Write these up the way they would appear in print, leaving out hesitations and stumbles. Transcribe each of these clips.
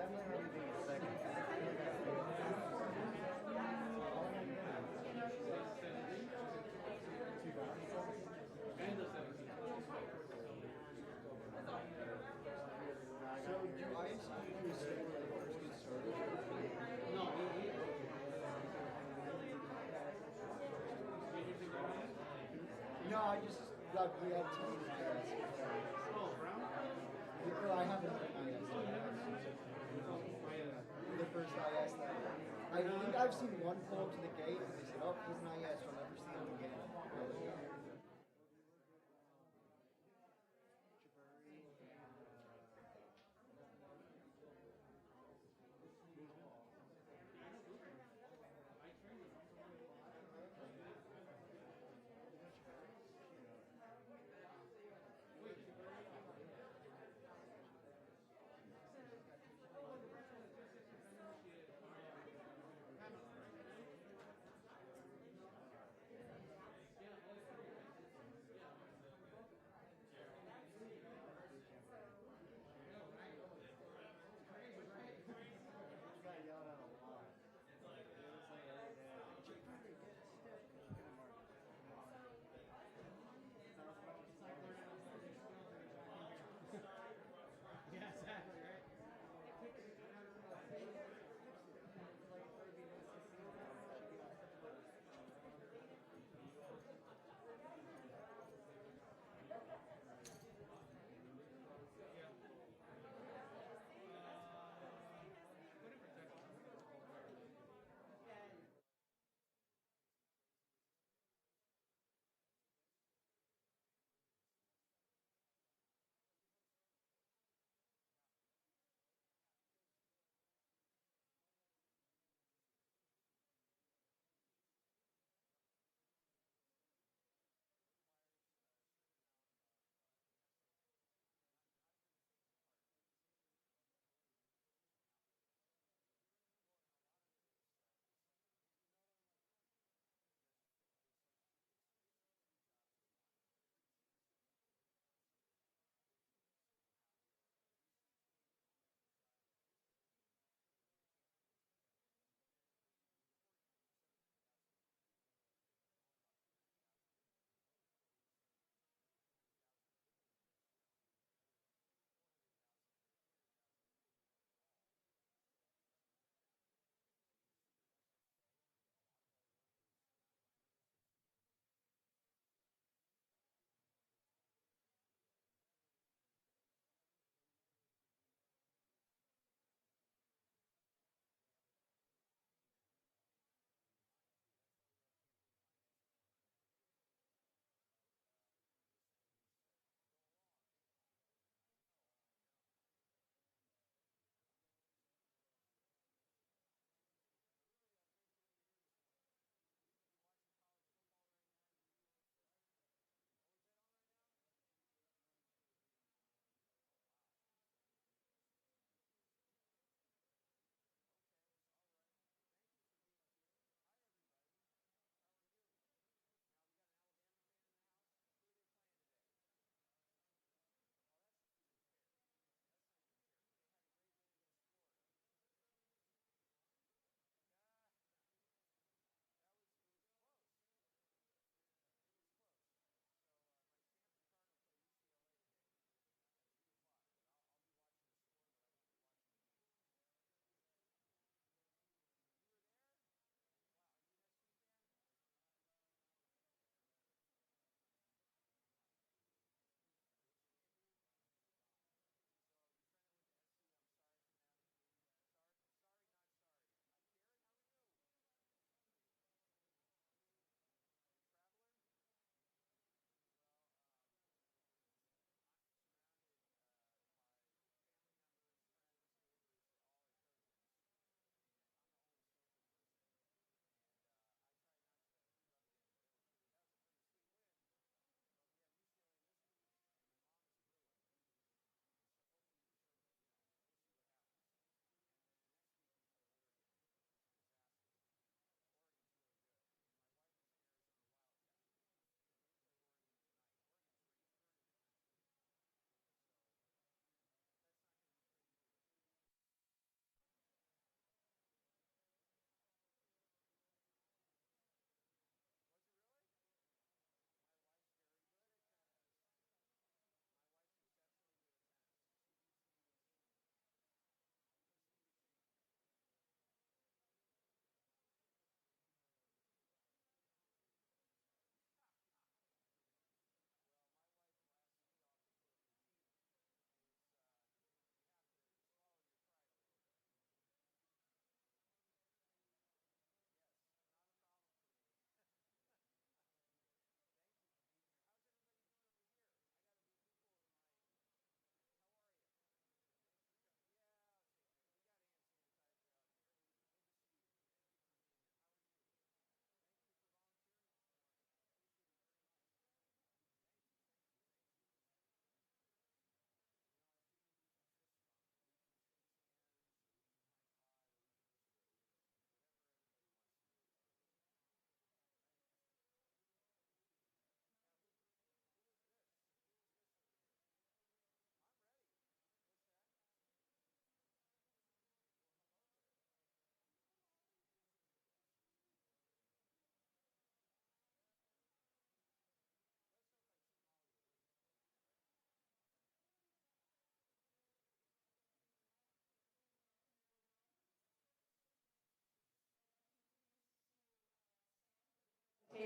definitely already being a second. So do ICU say where the first get started? No, I just got we have to test. Oh, Brown? I haven't done IS. The first IS that I think I've seen one pull up to the gate and they said, oh, he's an IS, you'll never see him again.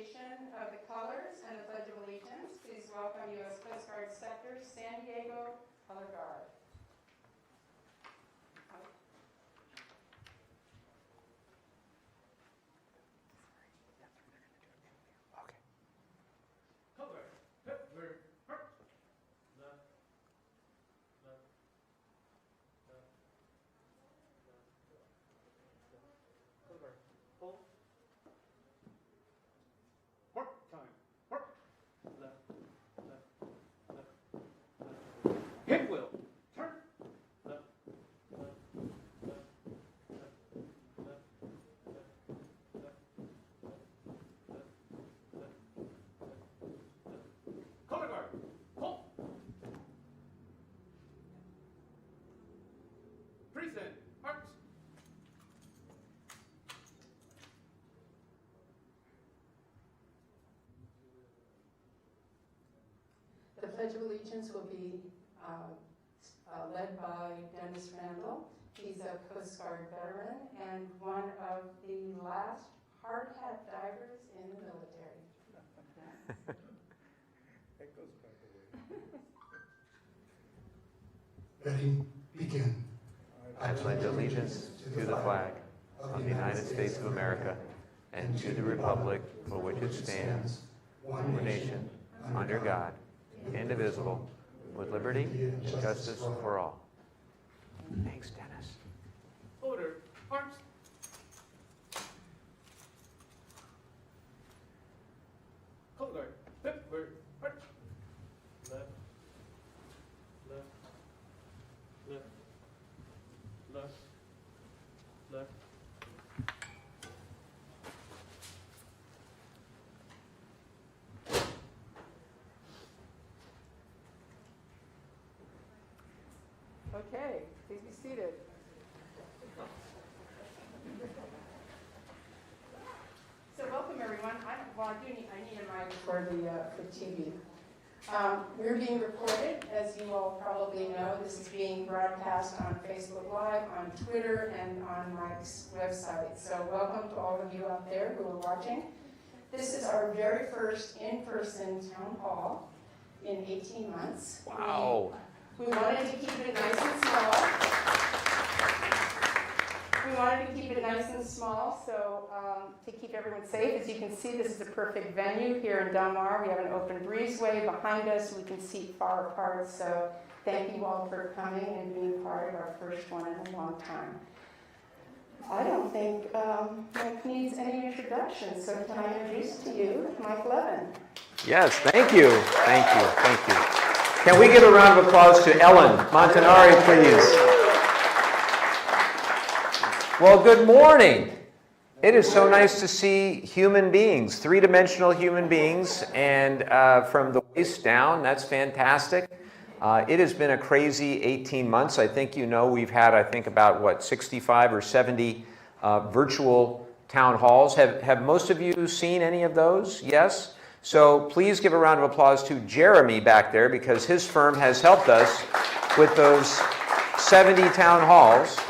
presentation of the colors and the Pledge of Allegiance. Please welcome U.S. Coast Guard Scepter, San Diego Color Guard. Hip will. Turn. Left. Color guard. Pull. Present. March. The Pledge of Allegiance will be led by Dennis Randall. He's a Coast Guard veteran and one of the last hard hat divers in the military. That goes back a way. Ready, begin. I pledge allegiance to the flag of the United States of America and to the republic for which it stands, one nation, under God, indivisible, with liberty and justice for all. Thanks, Dennis. Order. Arms. Color guard. Hip. March. Left. Okay, please be seated. So welcome everyone. I need a mic for TV. We're being recorded, as you all probably know. This is being broadcast on Facebook Live, on Twitter, and on Mike's website. So welcome to all of you out there who are watching. This is our very first in-person town hall in 18 months. Wow. We wanted to keep it nice and small. So to keep everyone safe, as you can see, this is a perfect venue here in Del Mar. We have an open breezeway behind us. We can seat far apart. So thank you all for coming and being part of our first one in a long time. I don't think Mike needs any introduction. So can I introduce to you Mike Levin? Yes, thank you. Thank you. Can we give a round of applause to Ellen Montanari, please? Well, good morning. It is so nice to see human beings, three-dimensional human beings, and from the waist down, that's fantastic. It has been a crazy 18 months. I think you know we've had, about, 65 or 70 virtual town halls. Have most of you seen any of those? Yes? So please give a round of applause to Jeremy back there, because his firm has helped us with those 70 town halls.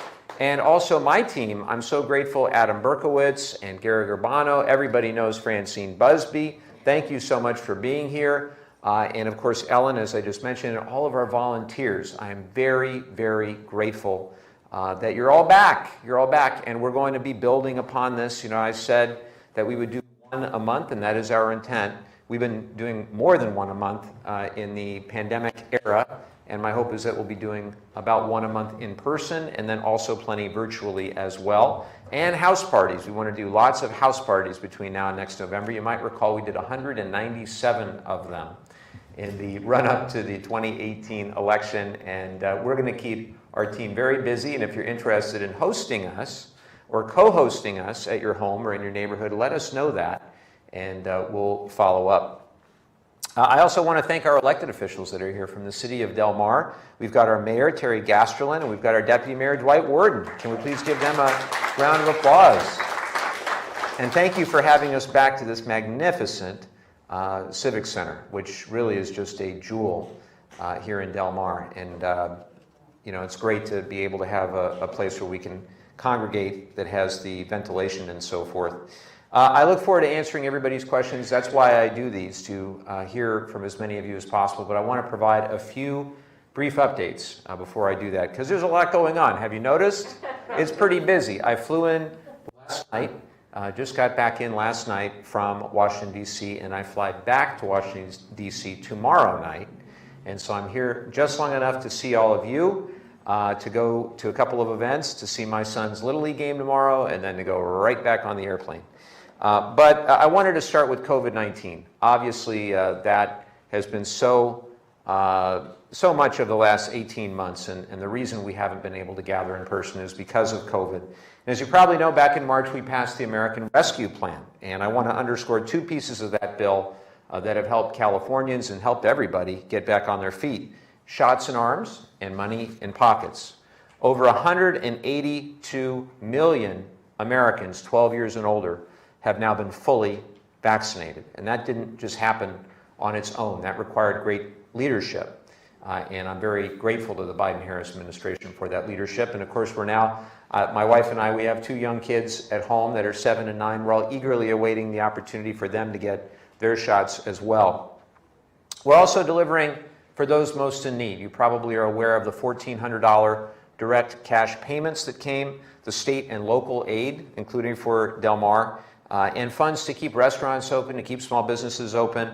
And also my team. I'm so grateful, Adam Berkowitz and Gary Urbano. Everybody knows Francine Busby. Thank you so much for being here. And of course, Ellen, as I just mentioned, and all of our volunteers. I am very, very grateful that you're all back. You're all back, and we're going to be building upon this. You know, I said that we would do one a month, and that is our intent. We've been doing more than one a month in the pandemic era, and my hope is that we'll be doing about one a month in person, and then also plenty virtually as well. And house parties. We want to do lots of house parties between now and next November. You might recall we did 197 of them in the run-up to the 2018 election, and we're going to keep our team very busy. And if you're interested in hosting us or co-hosting us at your home or in your neighborhood, let us know that, and we'll follow up. I also want to thank our elected officials that are here from the city of Del Mar. We've got our mayor, Terry Gasterlin, and we've got our deputy mayor, Dwight Worden. Can we please give them a round of applause? And thank you for having us back to this magnificent Civic Center, which really is just a jewel here in Del Mar. And you know, it's great to be able to have a place where we can congregate that has the ventilation and so forth. I look forward to answering everybody's questions. That's why I do these, to hear from as many of you as possible. But I want to provide a few brief updates before I do that, because there's a lot going on. Have you noticed? It's pretty busy. I flew in last night, just got back in last night from Washington, D.C., and I fly back to Washington, D.C. tomorrow night. And so I'm here just long enough to see all of you, to go to a couple of events, to see my son's Little League game tomorrow, and then to go right back on the airplane. But I wanted to start with COVID-19. Obviously, that has been so much of the last 18 months, and the reason we haven't been able to gather in person is because of COVID. And as you probably know, back in March, we passed the American Rescue Plan, and I want to underscore two pieces of that bill that have helped Californians and helped everybody get back on their feet: shots in arms and money in pockets. Over 182 million Americans 12 years and older have now been fully vaccinated. And that didn't just happen on its own. That required great leadership. And I'm very grateful to the Biden-Harris administration for that leadership. And of course, we're now, my wife and I, we have two young kids at home that are 7 and 9. We're all eagerly awaiting the opportunity for them to get their shots as well. We're also delivering for those most in need. You probably are aware of the $1,400 direct cash payments that came, the state and local aid, including for Del Mar, and funds to keep restaurants open, to keep small businesses open,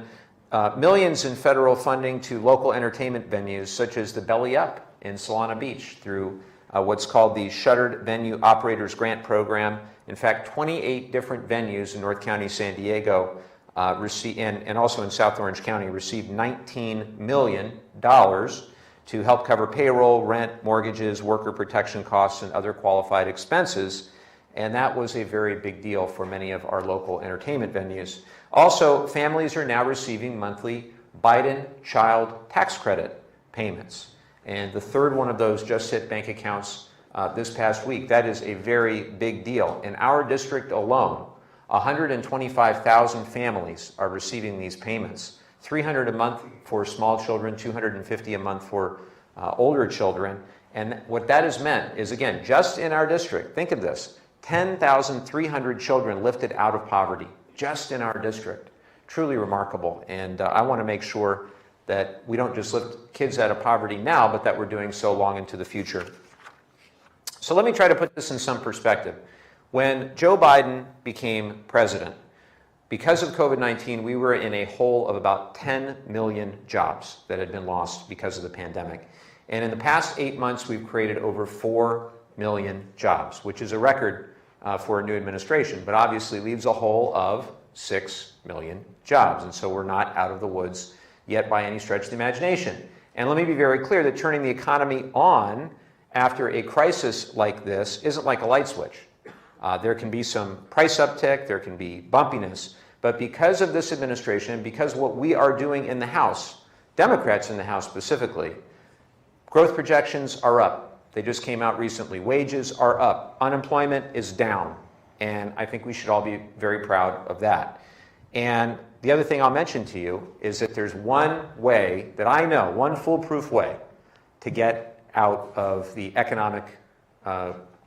millions in federal funding to local entertainment venues such as the Belly Up in Solana Beach through what's called the Shuttered Venue Operators Grant Program. In fact, 28 different venues in North County, San Diego, and also in South Orange County, received $19 million to help cover payroll, rent, mortgages, worker protection costs, and other qualified expenses. And that was a very big deal for many of our local entertainment venues. Also, families are now receiving monthly Biden child tax credit payments. And the third one of those just hit bank accounts this past week. That is a very big deal. In our district alone, 125,000 families are receiving these payments. $300 a month for small children, $250 a month for older children. And what that has meant is, again, just in our district, think of this, 10,300 children lifted out of poverty, just in our district. Truly remarkable. And I want to make sure that we don't just lift kids out of poverty now, but that we're doing so long into the future. So let me try to put this in some perspective. When Joe Biden became president, because of COVID-19, we were in a hole of about 10 million jobs that had been lost because of the pandemic. And in the past 8 months, we've created over 4 million jobs, which is a record for a new administration, but obviously leaves a hole of 6 million jobs. And so we're not out of the woods yet by any stretch of the imagination. And let me be very clear that turning the economy on after a crisis like this isn't like a light switch. There can be some price uptick, there can be bumpiness, but because of this administration, because what we are doing in the House, Democrats in the House specifically, growth projections are up. They just came out recently. Wages are up. Unemployment is down. And I think we should all be very proud of that. And the other thing I'll mention to you is that there's one way that I know, one foolproof way to get out of the economic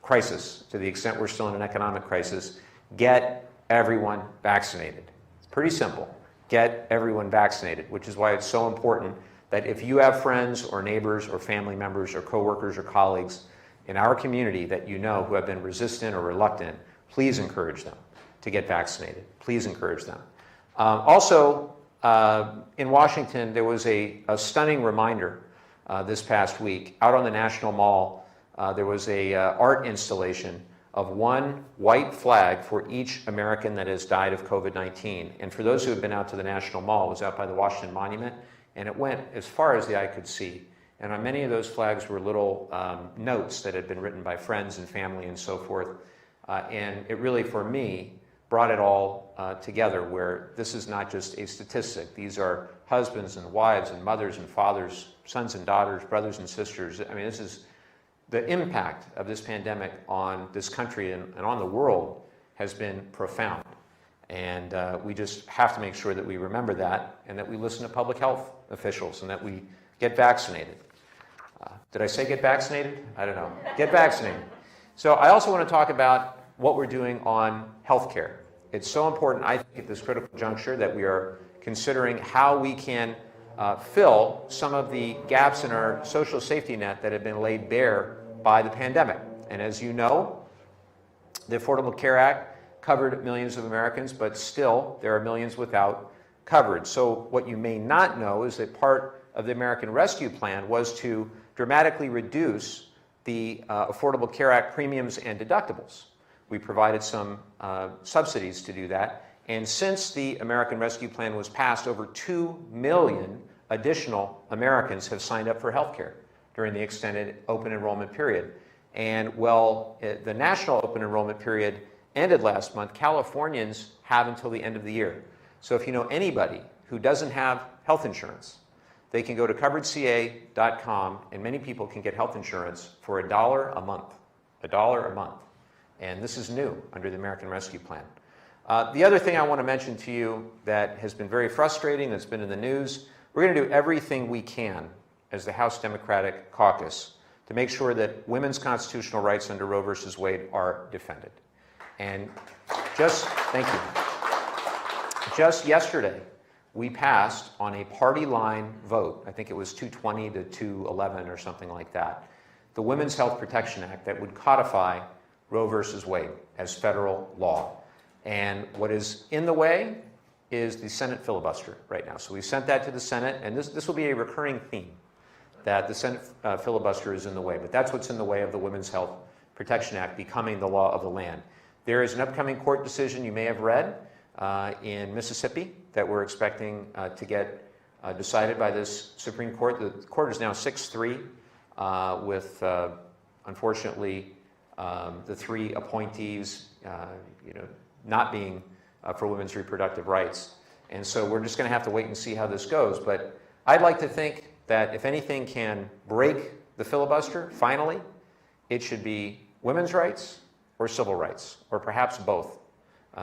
crisis, to the extent we're still in an economic crisis. Get everyone vaccinated. It's pretty simple. Get everyone vaccinated, which is why it's so important that if you have friends or neighbors or family members or coworkers or colleagues in our community that you know who have been resistant or reluctant, please encourage them to get vaccinated. Please encourage them. Also, in Washington, there was a stunning reminder this past week. Out on the National Mall, there was a art installation of one white flag for each American that has died of COVID-19. And for those who have been out to the National Mall, it was out by the Washington Monument, and it went as far as the eye could see. And on many of those flags were little notes that had been written by friends and family and so forth. And it really, for me, brought it all together, where this is not just a statistic. These are husbands and wives and mothers and fathers, sons and daughters, brothers and sisters. I mean, this is the impact of this pandemic on this country and on the world has been profound. And we just have to make sure that we remember that and that we listen to public health officials and that we get vaccinated. Did I say get vaccinated? I don't know. Get vaccinated. So I also want to talk about what we're doing on healthcare. it's so important, I think, at this critical juncture that we are considering how we can fill some of the gaps in our social safety net that have been laid bare by the pandemic. And as you know, the Affordable Care Act covered millions of Americans, but still there are millions without coverage. So what you may not know is that part of the American Rescue Plan was to dramatically reduce the Affordable Care Act premiums and deductibles. We provided some subsidies to do that. And since the American Rescue Plan was passed, over 2 million additional Americans have signed up for health care during the extended open enrollment period. And while the national open enrollment period ended last month, Californians have until the end of the year. So if you know anybody who doesn't have health insurance, they can go to coveredca.com, and many people can get health insurance for $1 a month. $1 a month. And this is new under the American Rescue Plan. The other thing I want to mention to you that has been very frustrating, that's been in the news, we're going to do everything we can as the House Democratic Caucus to make sure that women's constitutional rights under Roe versus Wade are defended. And thank you. Just yesterday, we passed on a party line vote, I think it was 220 to 211 or something like that, the Women's Health Protection Act that would codify Roe versus Wade as federal law. And what is in the way is the Senate filibuster right now. So we sent that to the Senate, and this will be a recurring theme, that the Senate filibuster is in the way. But that's what's in the way of the Women's Health Protection Act becoming the law of the land. There is an upcoming court decision you may have read in Mississippi that we're expecting to get decided by this Supreme Court. The court is now 6-3 with, unfortunately, the 3 appointees not being for women's reproductive rights. And so we're just going to have to wait and see how this goes. But I'd like to think that if anything can break the filibuster, finally, it should be women's rights or civil rights, or perhaps both,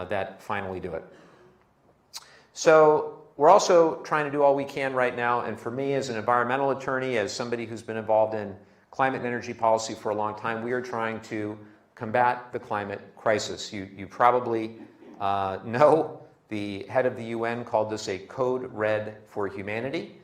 that finally do it. So we're also trying to do all we can right now, and for me as an environmental attorney, as somebody who's been involved in climate and energy policy for a long time, we are trying to combat the climate crisis. You probably know the head of the UN called this a code red for humanity.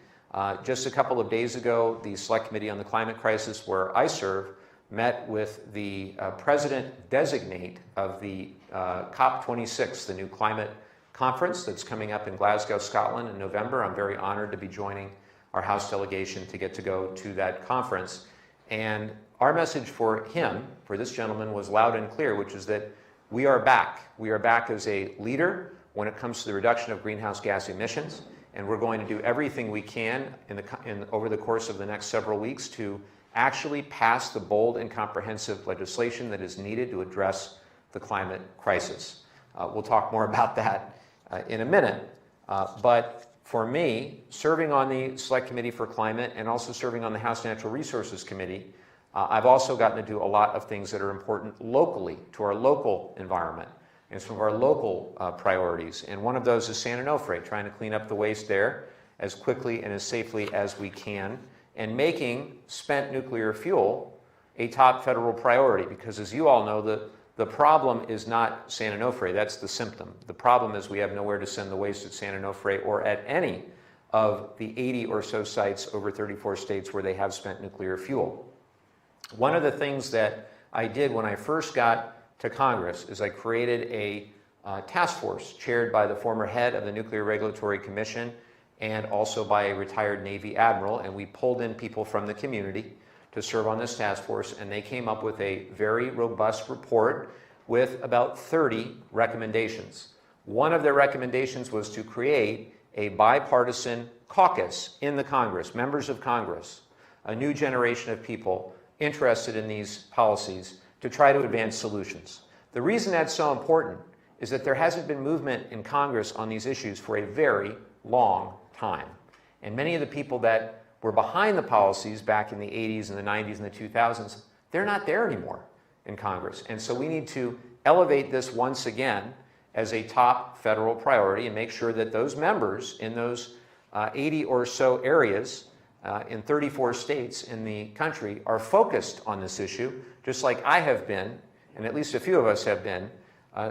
Just a couple of days ago, the Select Committee on the Climate Crisis, where I serve, met with the president-designate of the COP26, the new climate conference that's coming up in Glasgow, Scotland in November. I'm very honored to be joining our House delegation to get to go to that conference. And our message for him, for this gentleman, was loud and clear, which is that we are back. We are back as a leader when it comes to the reduction of greenhouse gas emissions, and we're going to do everything we can over the course of the next several weeks to actually pass the bold and comprehensive legislation that is needed to address the climate crisis. We'll talk more about that in a minute, but for me, serving on the Select Committee for Climate and also serving on the House Natural Resources Committee, I've also gotten to do a lot of things that are important locally to our local environment and some of our local priorities. And one of those is San Onofre, trying to clean up the waste there as quickly and as safely as we can, and making spent nuclear fuel a top federal priority. Because as you all know, the problem is not San Onofre, that's the symptom. The problem is we have nowhere to send the waste at San Onofre or at any of the 80 or so sites over 34 states where they have spent nuclear fuel. One of the things that I did when I first got to Congress is I created a task force chaired by the former head of the Nuclear Regulatory Commission and also by a retired Navy admiral, and we pulled in people from the community to serve on this task force, and they came up with a very robust report with about 30 recommendations. One of their recommendations was to create a bipartisan caucus in the Congress, members of Congress, a new generation of people interested in these policies to try to advance solutions. The reason that's so important is that there hasn't been movement in Congress on these issues for a very long time. And many of the people that were behind the policies back in the 80s and the 90s and the 2000s, they're not there anymore in Congress. And so we need to elevate this once again as a top federal priority and make sure that those members in those 80 or so areas in 34 states in the country are focused on this issue, just like I have been, and at least a few of us have been,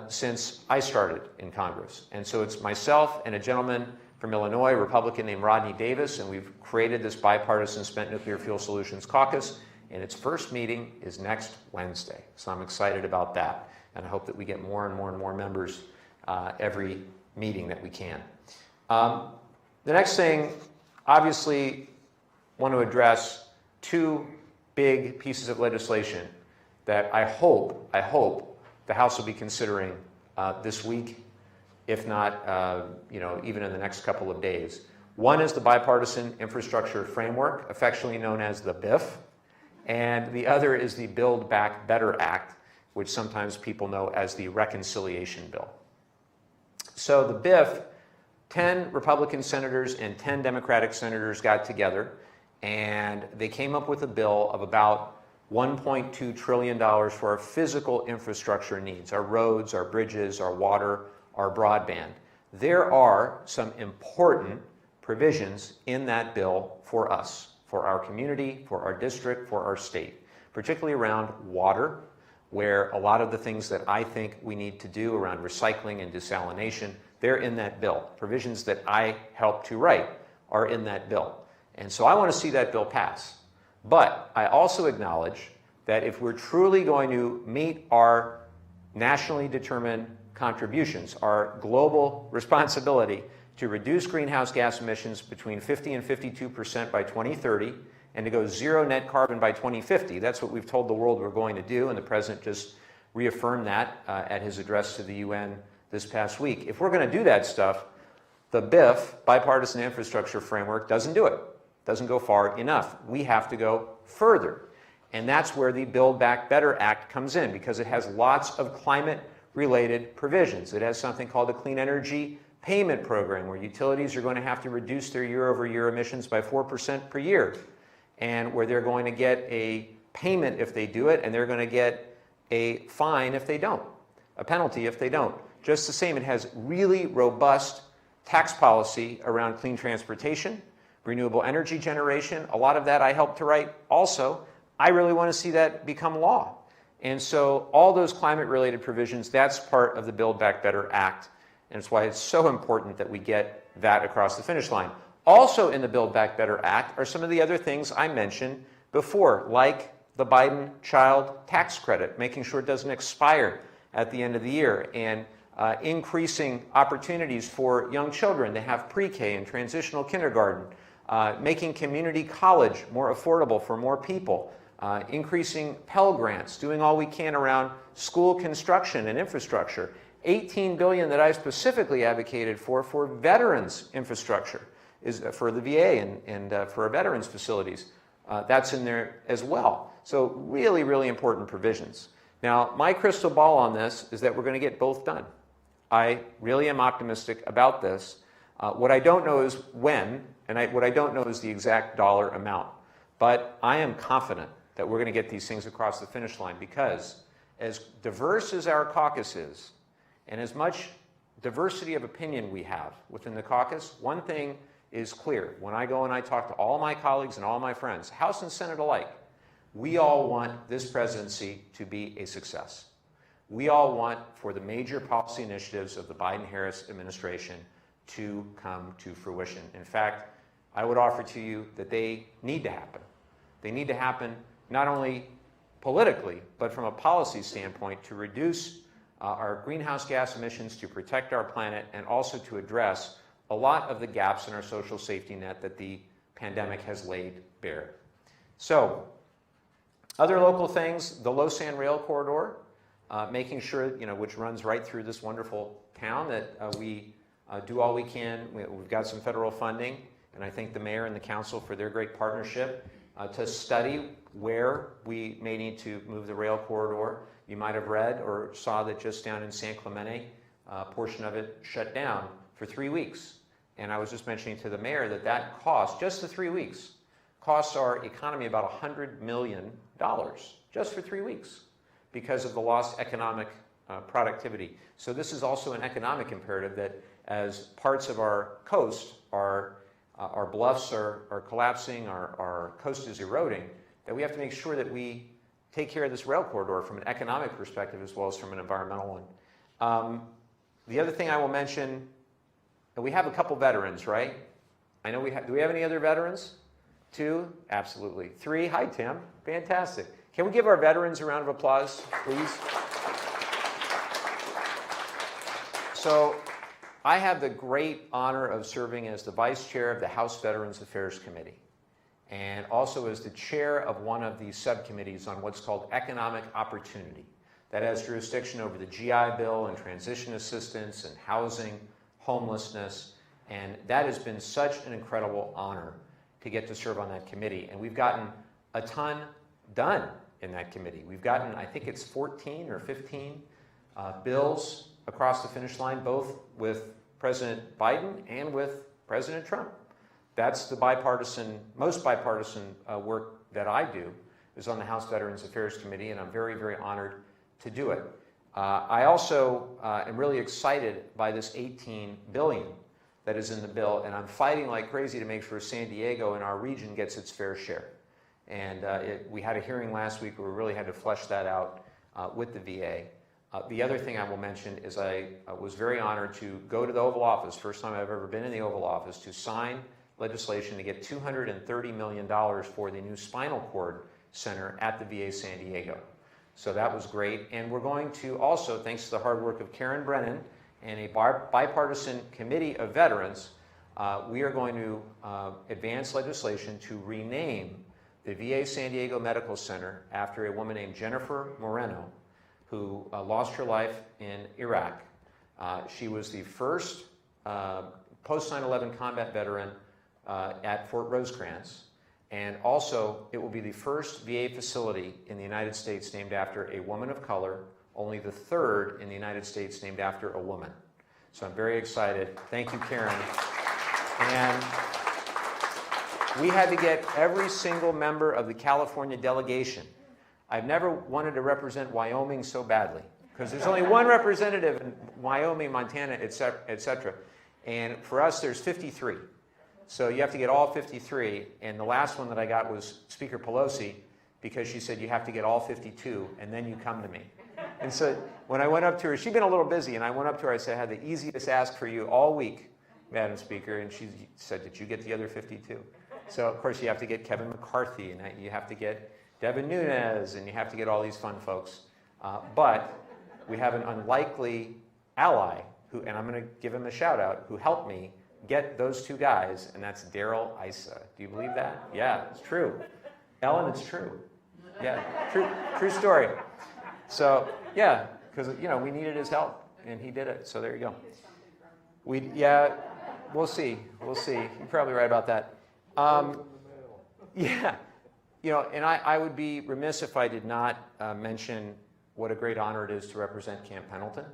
since I started in Congress. And so it's myself and a gentleman from Illinois, a Republican named Rodney Davis, and we've created this Bipartisan Spent Nuclear Fuel Solutions Caucus, and its first meeting is next Wednesday. So I'm excited about that, and I hope that we get more and more and more members every meeting that we can. The next thing, obviously, want to address two big pieces of legislation that I hope the House will be considering this week, if not, even in the next couple of days. One is the Bipartisan Infrastructure Framework, affectionately known as the BIF, and the other is the Build Back Better Act, which sometimes people know as the Reconciliation Bill. So the BIF, 10 Republican senators and 10 Democratic senators got together, and they came up with a bill of about $1.2 trillion for our physical infrastructure needs, our roads, our bridges, our water, our broadband. There are some important provisions in that bill for us, for our community, for our district, for our state, particularly around water, where a lot of the things that I think we need to do around recycling and desalination, they're in that bill. Provisions that I helped to write are in that bill. And so I want to see that bill pass. But I also acknowledge that if we're truly going to meet our nationally determined contributions, our global responsibility to reduce greenhouse gas emissions between 50 and 52% by 2030, and to go zero net carbon by 2050. That's what we've told the world we're going to do, and the President just reaffirmed that at his address to the UN this past week. If we're going to do that stuff, the BIF, Bipartisan Infrastructure Framework, doesn't do it. Doesn't go far enough. We have to go further. And that's where the Build Back Better Act comes in, because it has lots of climate-related provisions. It has something called the Clean Energy Payment Program, where utilities are going to have to reduce their year-over-year emissions by 4% per year, and where they're going to get a payment if they do it, and they're going to get a fine if they don't, a penalty if they don't. Just the same, it has really robust tax policy around clean transportation, renewable energy generation. A lot of that I helped to write also. I really want to see that become law. And so all those climate-related provisions, that's part of the Build Back Better Act. And it's why it's so important that we get that across the finish line. Also in the Build Back Better Act are some of the other things I mentioned before, like the Biden child tax credit, making sure it doesn't expire at the end of the year, and increasing opportunities for young children to have pre-K and transitional kindergarten, making community college more affordable for more people, increasing Pell Grants, doing all we can around school construction and infrastructure. $18 billion that I specifically advocated for veterans infrastructure, is for the VA and for our veterans facilities. That's in there as well. So really, really important provisions. Now, my crystal ball on this is that we're going to get both done. I really am optimistic about this. What I don't know is when, and what I don't know is the exact dollar amount. But I am confident that we're going to get these things across the finish line, because as diverse as our caucus is, and as much diversity of opinion we have within the caucus, one thing is clear. When I go and I talk to all my colleagues and all my friends, House and Senate alike, we all want this presidency to be a success. We all want for the major policy initiatives of the Biden-Harris administration to come to fruition. In fact, I would offer to you that they need to happen. They need to happen not only politically, but from a policy standpoint, to reduce our greenhouse gas emissions, to protect our planet, and also to address a lot of the gaps in our social safety net that the pandemic has laid bare. So, other local things, the Lausanne Rail Corridor, making sure, which runs right through this wonderful town, that we do all we can. We've got some federal funding, and I thank the mayor and the council for their great partnership to study where we may need to move the rail corridor. You might have read or saw that just down in San Clemente, a portion of it shut down for 3 weeks. And I was just mentioning to the mayor that that cost, just the 3 weeks, costs our economy about $100 million just for 3 weeks because of the lost economic productivity. So this is also an economic imperative, that as parts of our coast, our bluffs are collapsing, our coast is eroding, that we have to make sure that we take care of this rail corridor from an economic perspective as well as from an environmental one. The other thing I will mention, and we have a couple veterans, right? I know do we have any other veterans? 2? Absolutely. 3? Hi, Tim. Fantastic. Can we give our veterans a round of applause, please? So I have the great honor of serving as the vice chair of the House Veterans Affairs Committee, and also as the chair of one of the subcommittees on what's called economic opportunity. That has jurisdiction over the GI Bill and transition assistance and housing, homelessness, and that has been such an incredible honor to get to serve on that committee. And we've gotten a ton done in that committee. We've gotten, I think it's 14 or 15 bills across the finish line, both with President Biden and with President Trump. That's the most bipartisan work that I do is on the House Veterans Affairs Committee, and I'm very, very honored to do it. I also am really excited by this $18 billion that is in the bill, and I'm fighting like crazy to make sure San Diego and our region gets its fair share. And we had a hearing last week where we really had to flesh that out with the VA. The other thing I will mention is I was very honored to go to the Oval Office, first time I've ever been in the Oval Office, to sign legislation to get $230 million for the new spinal cord center at the VA San Diego. So that was great. And we're going to also, thanks to the hard work of Karen Brennan and a bipartisan committee of veterans, we are going to advance legislation to rename the VA San Diego Medical Center after a woman named Jennifer Moreno, who lost her life in Iraq. She was the first post 9/11 combat veteran at Fort Rosecrans, and also it will be the first VA facility in the United States named after a woman of color, only the 3rd in the United States named after a woman. So I'm very excited. Thank you, Karen. And we had to get every single member of the California delegation. I've never wanted to represent Wyoming so badly, because there's only one representative in Wyoming, Montana, et cetera. And for us, there's 53. So you have to get all 53, and the last one that I got was Speaker Pelosi, because she said you have to get all 52, and then you come to me. And so when I went up to her, she'd been a little busy, and I went up to her, I said, I had the easiest ask for you all week, Madam Speaker, and she said, did you get the other 52? So of course you have to get Kevin McCarthy, and you have to get Devin Nunes, and you have to get all these fun folks. But we have an unlikely ally, and I'm going to give him a shout out, who helped me get those 2 guys, and that's Daryl Issa. Do you believe that? Yeah, it's true. Ellen, it's true. Yeah, true story. So yeah, because we needed his help, and he did it. So there you go. We'll see. You're probably right about that. Yeah, and I would be remiss if I did not mention what a great honor it is to represent Camp Pendleton,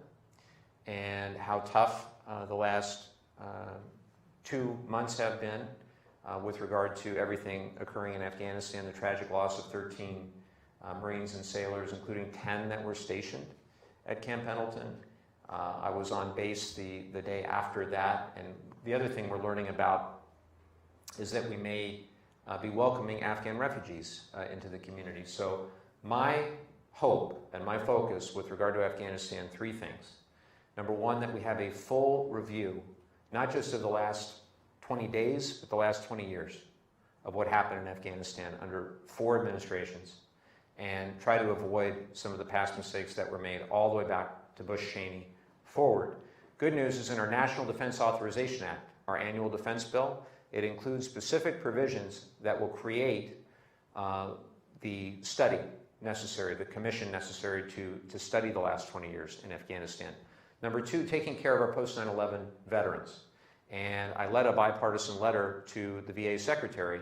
and how tough the last 2 months have been with regard to everything occurring in Afghanistan, the tragic loss of 13 Marines and sailors, including 10 that were stationed at Camp Pendleton. I was on base the day after that, and the other thing we're learning about is that we may be welcoming Afghan refugees into the community. So my hope and my focus with regard to Afghanistan, 3 things. Number 1, that we have a full review, not just of the last 20 days, but the last 20 years of what happened in Afghanistan under 4 administrations, and try to avoid some of the past mistakes that were made all the way back to Bush-Cheney forward. Good news is in our National Defense Authorization Act, our annual defense bill, it includes specific provisions that will create the study necessary, the commission necessary to study the last 20 years in Afghanistan. Number 2, taking care of our post 9/11 veterans. And I led a bipartisan letter to the VA secretary,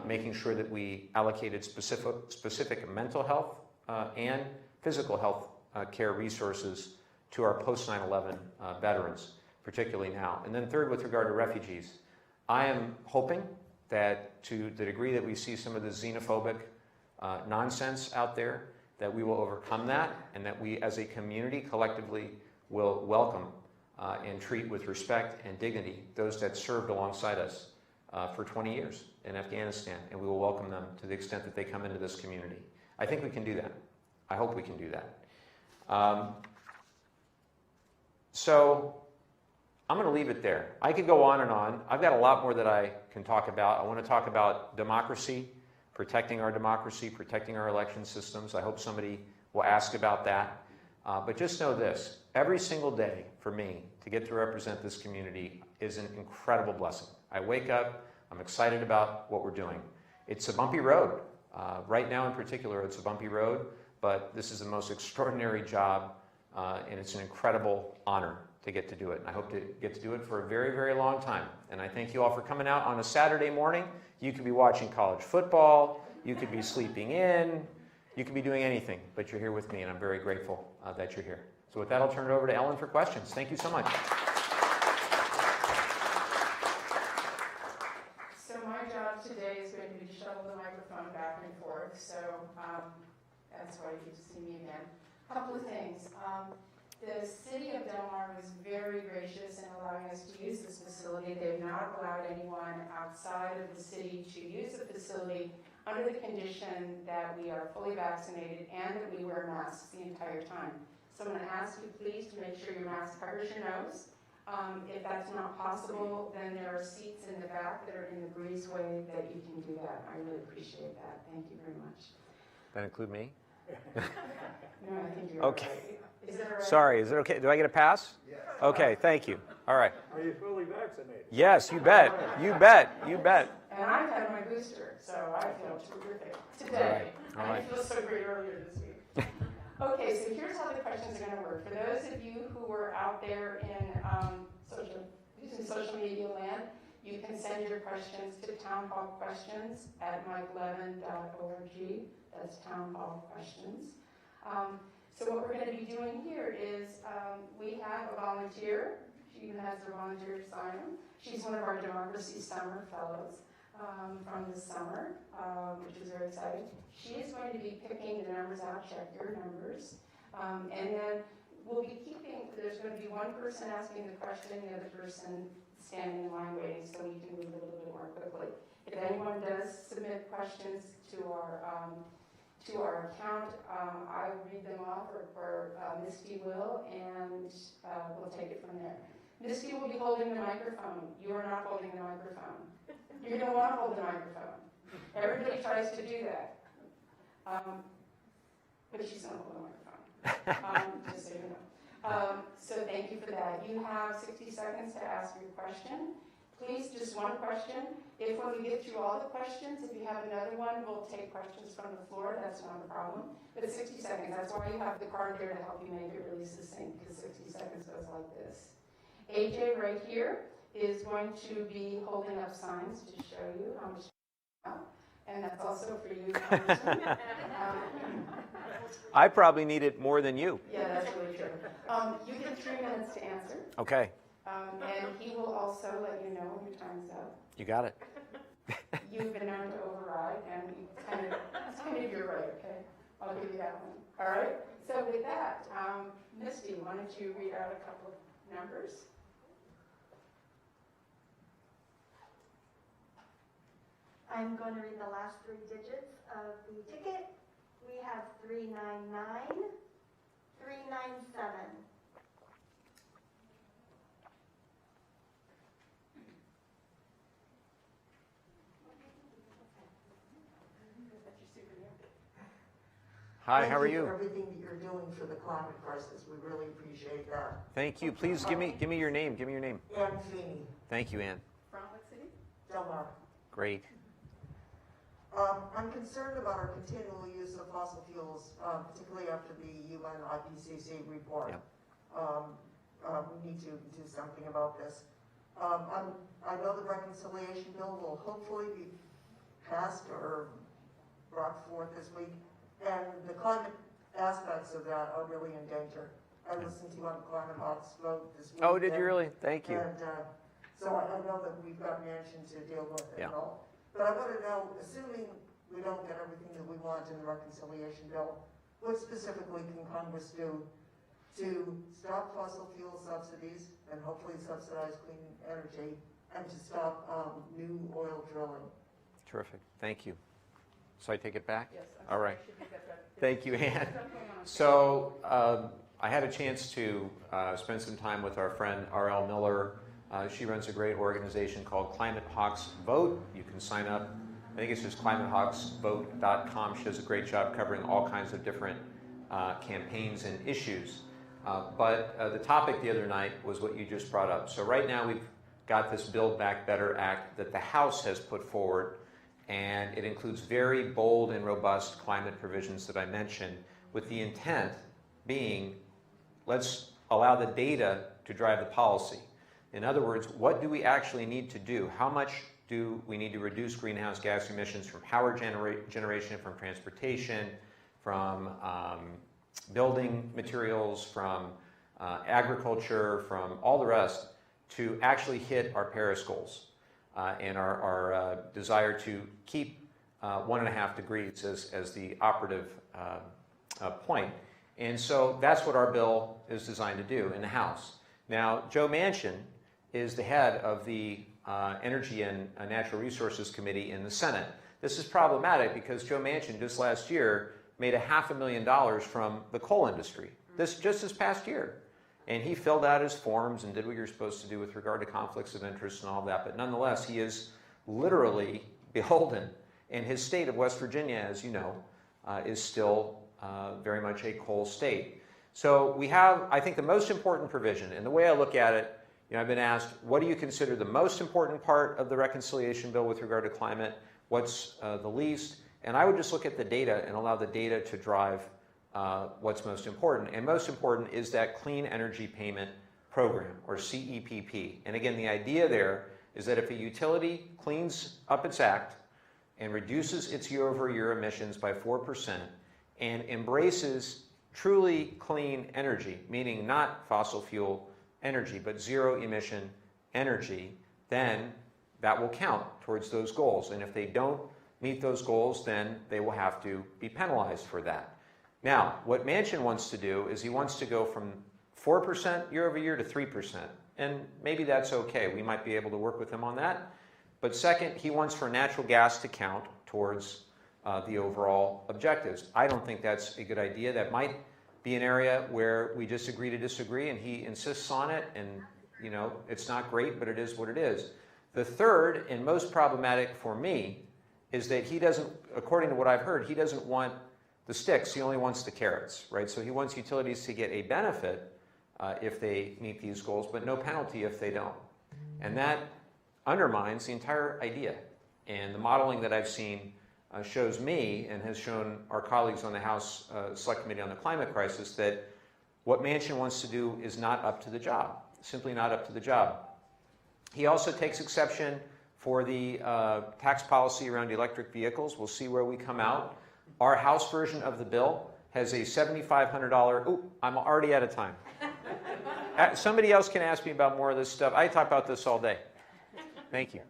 making sure that we allocated specific mental health and physical health care resources to our post 9/11 veterans, particularly now. And then 3rd, with regard to refugees, I am hoping that to the degree that we see some of the xenophobic nonsense out there, that we will overcome that, and that we as a community collectively will welcome and treat with respect and dignity those that served alongside us for 20 years in Afghanistan, and we will welcome them to the extent that they come into this community. I think we can do that. I hope we can do that. So I'm going to leave it there. I could go on and on. I've got a lot more that I can talk about. I want to talk about democracy, protecting our democracy, protecting our election systems. I hope somebody will ask about that. But just know this, every single day for me to get to represent this community is an incredible blessing. I wake up, I'm excited about what we're doing. It's a bumpy road. Right now in particular, it's a bumpy road, but this is the most extraordinary job, and it's an incredible honor to get to do it. And I hope to get to do it for a very, very long time. And I thank you all for coming out on a Saturday morning. You could be watching college football, you could be sleeping in, you could be doing anything, but you're here with me, and I'm very grateful that you're here. So with that, I'll turn it over to Ellen for questions. Thank you so much. So my job today is going to be to shuttle the microphone back and forth, so that's why you get to see me again. A couple of things. The city of Del Mar was very gracious in allowing us to use this facility. They've not allowed anyone outside of the city to use the facility under the condition that we are fully vaccinated and that we wear masks the entire time. So I'm going to ask you please to make sure your mask covers your nose. If that's not possible, then there are seats in the back that are in the breezeway that you can do that. I really appreciate that. Thank you very much. That include me? No, I think you're Okay. right. Is it all right? Sorry, is it okay? Do I get a pass? Yes. Okay, thank you. All right. Are you fully vaccinated? Yes, you bet. You bet. You bet. And I've had my booster, so I feel terrific today. All right. I didn't feel so great earlier this week. Okay, so here's how the questions are going to work. For those of you who were out there in using social media land, you can send your questions to townhallquestions@mikelevin.org. That's Town Hall Questions. So what we're going to be doing here is we have a volunteer. She even has her volunteer sign. She's one of our Democracy Summer Fellows from this summer, which is very exciting. She is going to be picking the numbers out, check your numbers, and then we'll be there's going to be one person asking the question, the other person standing in line waiting, so we can move a little bit more quickly. If anyone does submit questions to our account, I will read them off, or Misty will, and we'll take it from there. Misty will be holding the microphone. You are not holding the microphone. You're going to want to hold the microphone. Everybody tries to do that. But she's going to hold the microphone, just so you know. So thank you for that. You have 60 seconds to ask your question. Please, just one question. If when we get through all the questions, if you have another one, we'll take questions from the floor. That's not a problem. But 60 seconds, that's why you have the card there to help you make it really succinct, because 60 seconds goes like this. AJ right here is going to be holding up signs to show you how much and that's also for you, Congressman. I probably need it more than you. Yeah, that's really true. You get 3 minutes to answer. Okay. And he will also let you know when your time's up. You got it. You've been known to override, and it's kind of your right, okay? I'll give you that one. All right? So with that, Misty, why don't you read out a couple of numbers? I'm going to read the last 3 digits of the ticket. We have 399, 397. Hi, how are you? Thank you for everything that you're doing for the climate crisis. We really appreciate that. Thank you. Please give me your name. Give me your name. Ann Feeney, Thank you, Ann. From what city? Del Mar. Great. I'm concerned about our continual use of fossil fuels, particularly after the UN IPCC report. Yep. We need to do something about this. I know the reconciliation bill will hopefully be passed or brought forth this week, and the climate aspects of that are really in danger. I listened to you on the Climate Hawks vote this week. Oh, did you really? Thank you. And so I know that we've got Manchin to deal with it and all. But I want to know, assuming we don't get everything that we want in the reconciliation bill, what specifically can Congress do to stop fossil fuel subsidies and hopefully subsidize clean energy, and to stop new oil drilling? Terrific. Thank you. So I take it back? Yes. All right. Thank you, Ann. So I had a chance to spend some time with our friend R.L. Miller. She runs a great organization called Climate Hawks Vote. You can sign up. I think it's just climatehawksvote.com. She does a great job covering all kinds of different campaigns and issues. But the topic the other night was what you just brought up. So right now we've got this Build Back Better Act that the House has put forward, and it includes very bold and robust climate provisions that I mentioned, with the intent being, let's allow the data to drive the policy. In other words, what do we actually need to do? How much do we need to reduce greenhouse gas emissions from power generation, from transportation, from building materials, from agriculture, from all the rest, to actually hit our Paris goals and our desire to keep 1.5 degrees as the operative point. And so that's what our bill is designed to do in the House. Now, Joe Manchin is the head of the Energy and Natural Resources Committee in the Senate. This is problematic because Joe Manchin just last year made $500,000 from the coal industry, just this past year. And he filled out his forms and did what you're supposed to do with regard to conflicts of interest and all that. But nonetheless, he is literally beholden. And his state of West Virginia, as you know, is still very much a coal state. So we have, I think, the most important provision. And the way I look at it, I've been asked, what do you consider the most important part of the reconciliation bill with regard to climate? What's the least? And I would just look at the data and allow the data to drive what's most important. And most important is that Clean Energy Payment Program, or CEPP. And again, the idea there is that if a utility cleans up its act and reduces its year-over-year emissions by 4% and embraces truly clean energy, meaning not fossil fuel energy, but zero emission energy, then that will count towards those goals. And if they don't meet those goals, then they will have to be penalized for that. Now, what Manchin wants to do is he wants to go from 4% year over year to 3%. And maybe that's okay. We might be able to work with him on that. But second, he wants for natural gas to count towards the overall objectives. I don't think that's a good idea. That might be an area where we just agree to disagree, and he insists on it, and it's not great, but it is what it is. The third and most problematic for me is that he doesn't, according to what I've heard, he doesn't want the sticks, he only wants the carrots, right? So he wants utilities to get a benefit if they meet these goals, but no penalty if they don't. And that undermines the entire idea. And the modeling that I've seen shows me, and has shown our colleagues on the House Select Committee on the Climate Crisis, that what Manchin wants to do is not up to the job, simply not up to the job. He also takes exception for the tax policy around electric vehicles. We'll see where we come out. Our House version of the bill has a $7,500, ooh, I'm already out of time. Somebody else can ask me about more of this stuff. I talk about this all day. Thank you.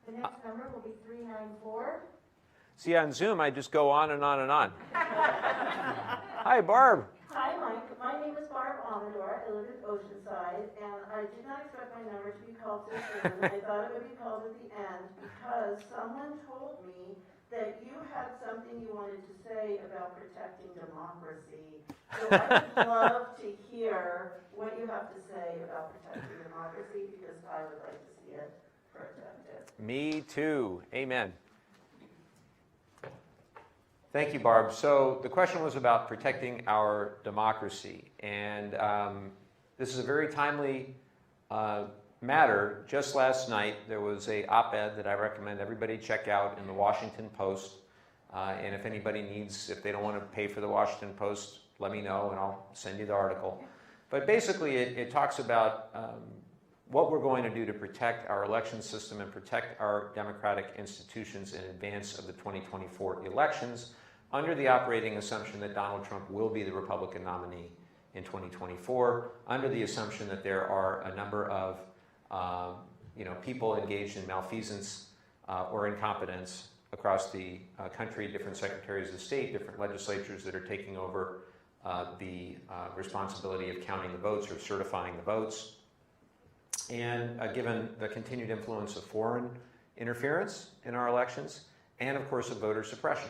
The next number will be 394. See, on Zoom, I just go on and on and on. Hi, Barb. Hi, Mike. My name is Barb Amador. I live in Oceanside, and I did not expect my number to be called so soon. I thought it would be called at the end because someone told me that you had something you wanted to say about protecting democracy. So I would love to hear what you have to say about protecting democracy, because I would like to see it protected. Me too. Amen. Thank you, Barb. So the question was about protecting our democracy. And this is a very timely matter. Just last night, there was an op-ed that I recommend everybody check out in the Washington Post. And if anybody needs, if they don't want to pay for the Washington Post, let me know and I'll send you the article. But basically, it talks about what we're going to do to protect our election system and protect our democratic institutions in advance of the 2024 elections, under the operating assumption that Donald Trump will be the Republican nominee in 2024, under the assumption that there are a number of people engaged in malfeasance or incompetence across the country, different secretaries of state, different legislatures that are taking over the responsibility of counting the votes or certifying the votes. And given the continued influence of foreign interference in our elections, and of course of voter suppression.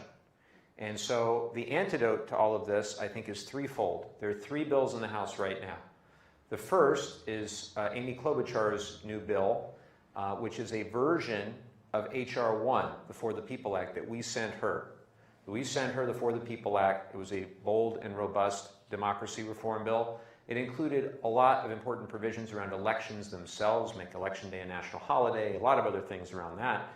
And so the antidote to all of this, I think, is threefold. There are 3 bills in the House right now. The first is Amy Klobuchar's new bill, which is a version of H.R. 1, the For the People Act, that we sent her. We sent her the For the People Act. It was a bold and robust democracy reform bill. It included a lot of important provisions around elections themselves, make Election Day a national holiday, a lot of other things around that.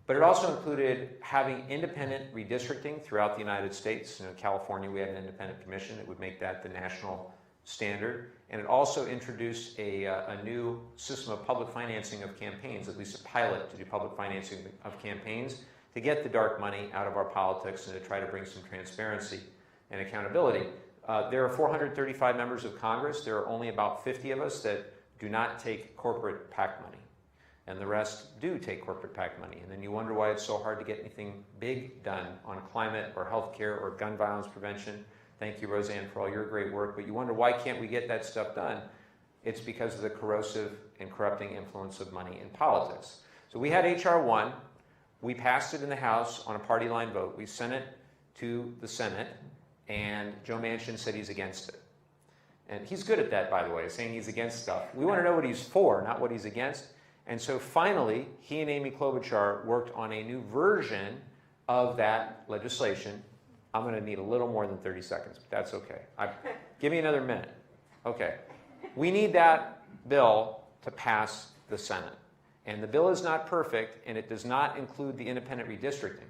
But it also included having independent redistricting throughout the United States. In California, we had an independent commission that would make that the national standard. And it also introduced a new system of public financing of campaigns, at least a pilot to do public financing of campaigns, to get the dark money out of our politics and to try to bring some transparency and accountability. There are 435 members of Congress. There are only about 50 of us that do not take corporate PAC money. And the rest do take corporate PAC money. And then you wonder why it's so hard to get anything big done on climate or healthcare or gun violence prevention. Thank you, Roseanne, for all your great work. But you wonder, why can't we get that stuff done? It's because of the corrosive and corrupting influence of money in politics. So we had H.R. 1. We passed it in the House on a party line vote. We sent it to the Senate, and Joe Manchin said he's against it. And he's good at that, by the way, saying he's against stuff. We want to know what he's for, not what he's against. And so finally, he and Amy Klobuchar worked on a new version of that legislation. I'm going to need a little more than 30 seconds, but that's okay. Give me another minute. Okay. We need that bill to pass the Senate. And the bill is not perfect, and it does not include the independent redistricting,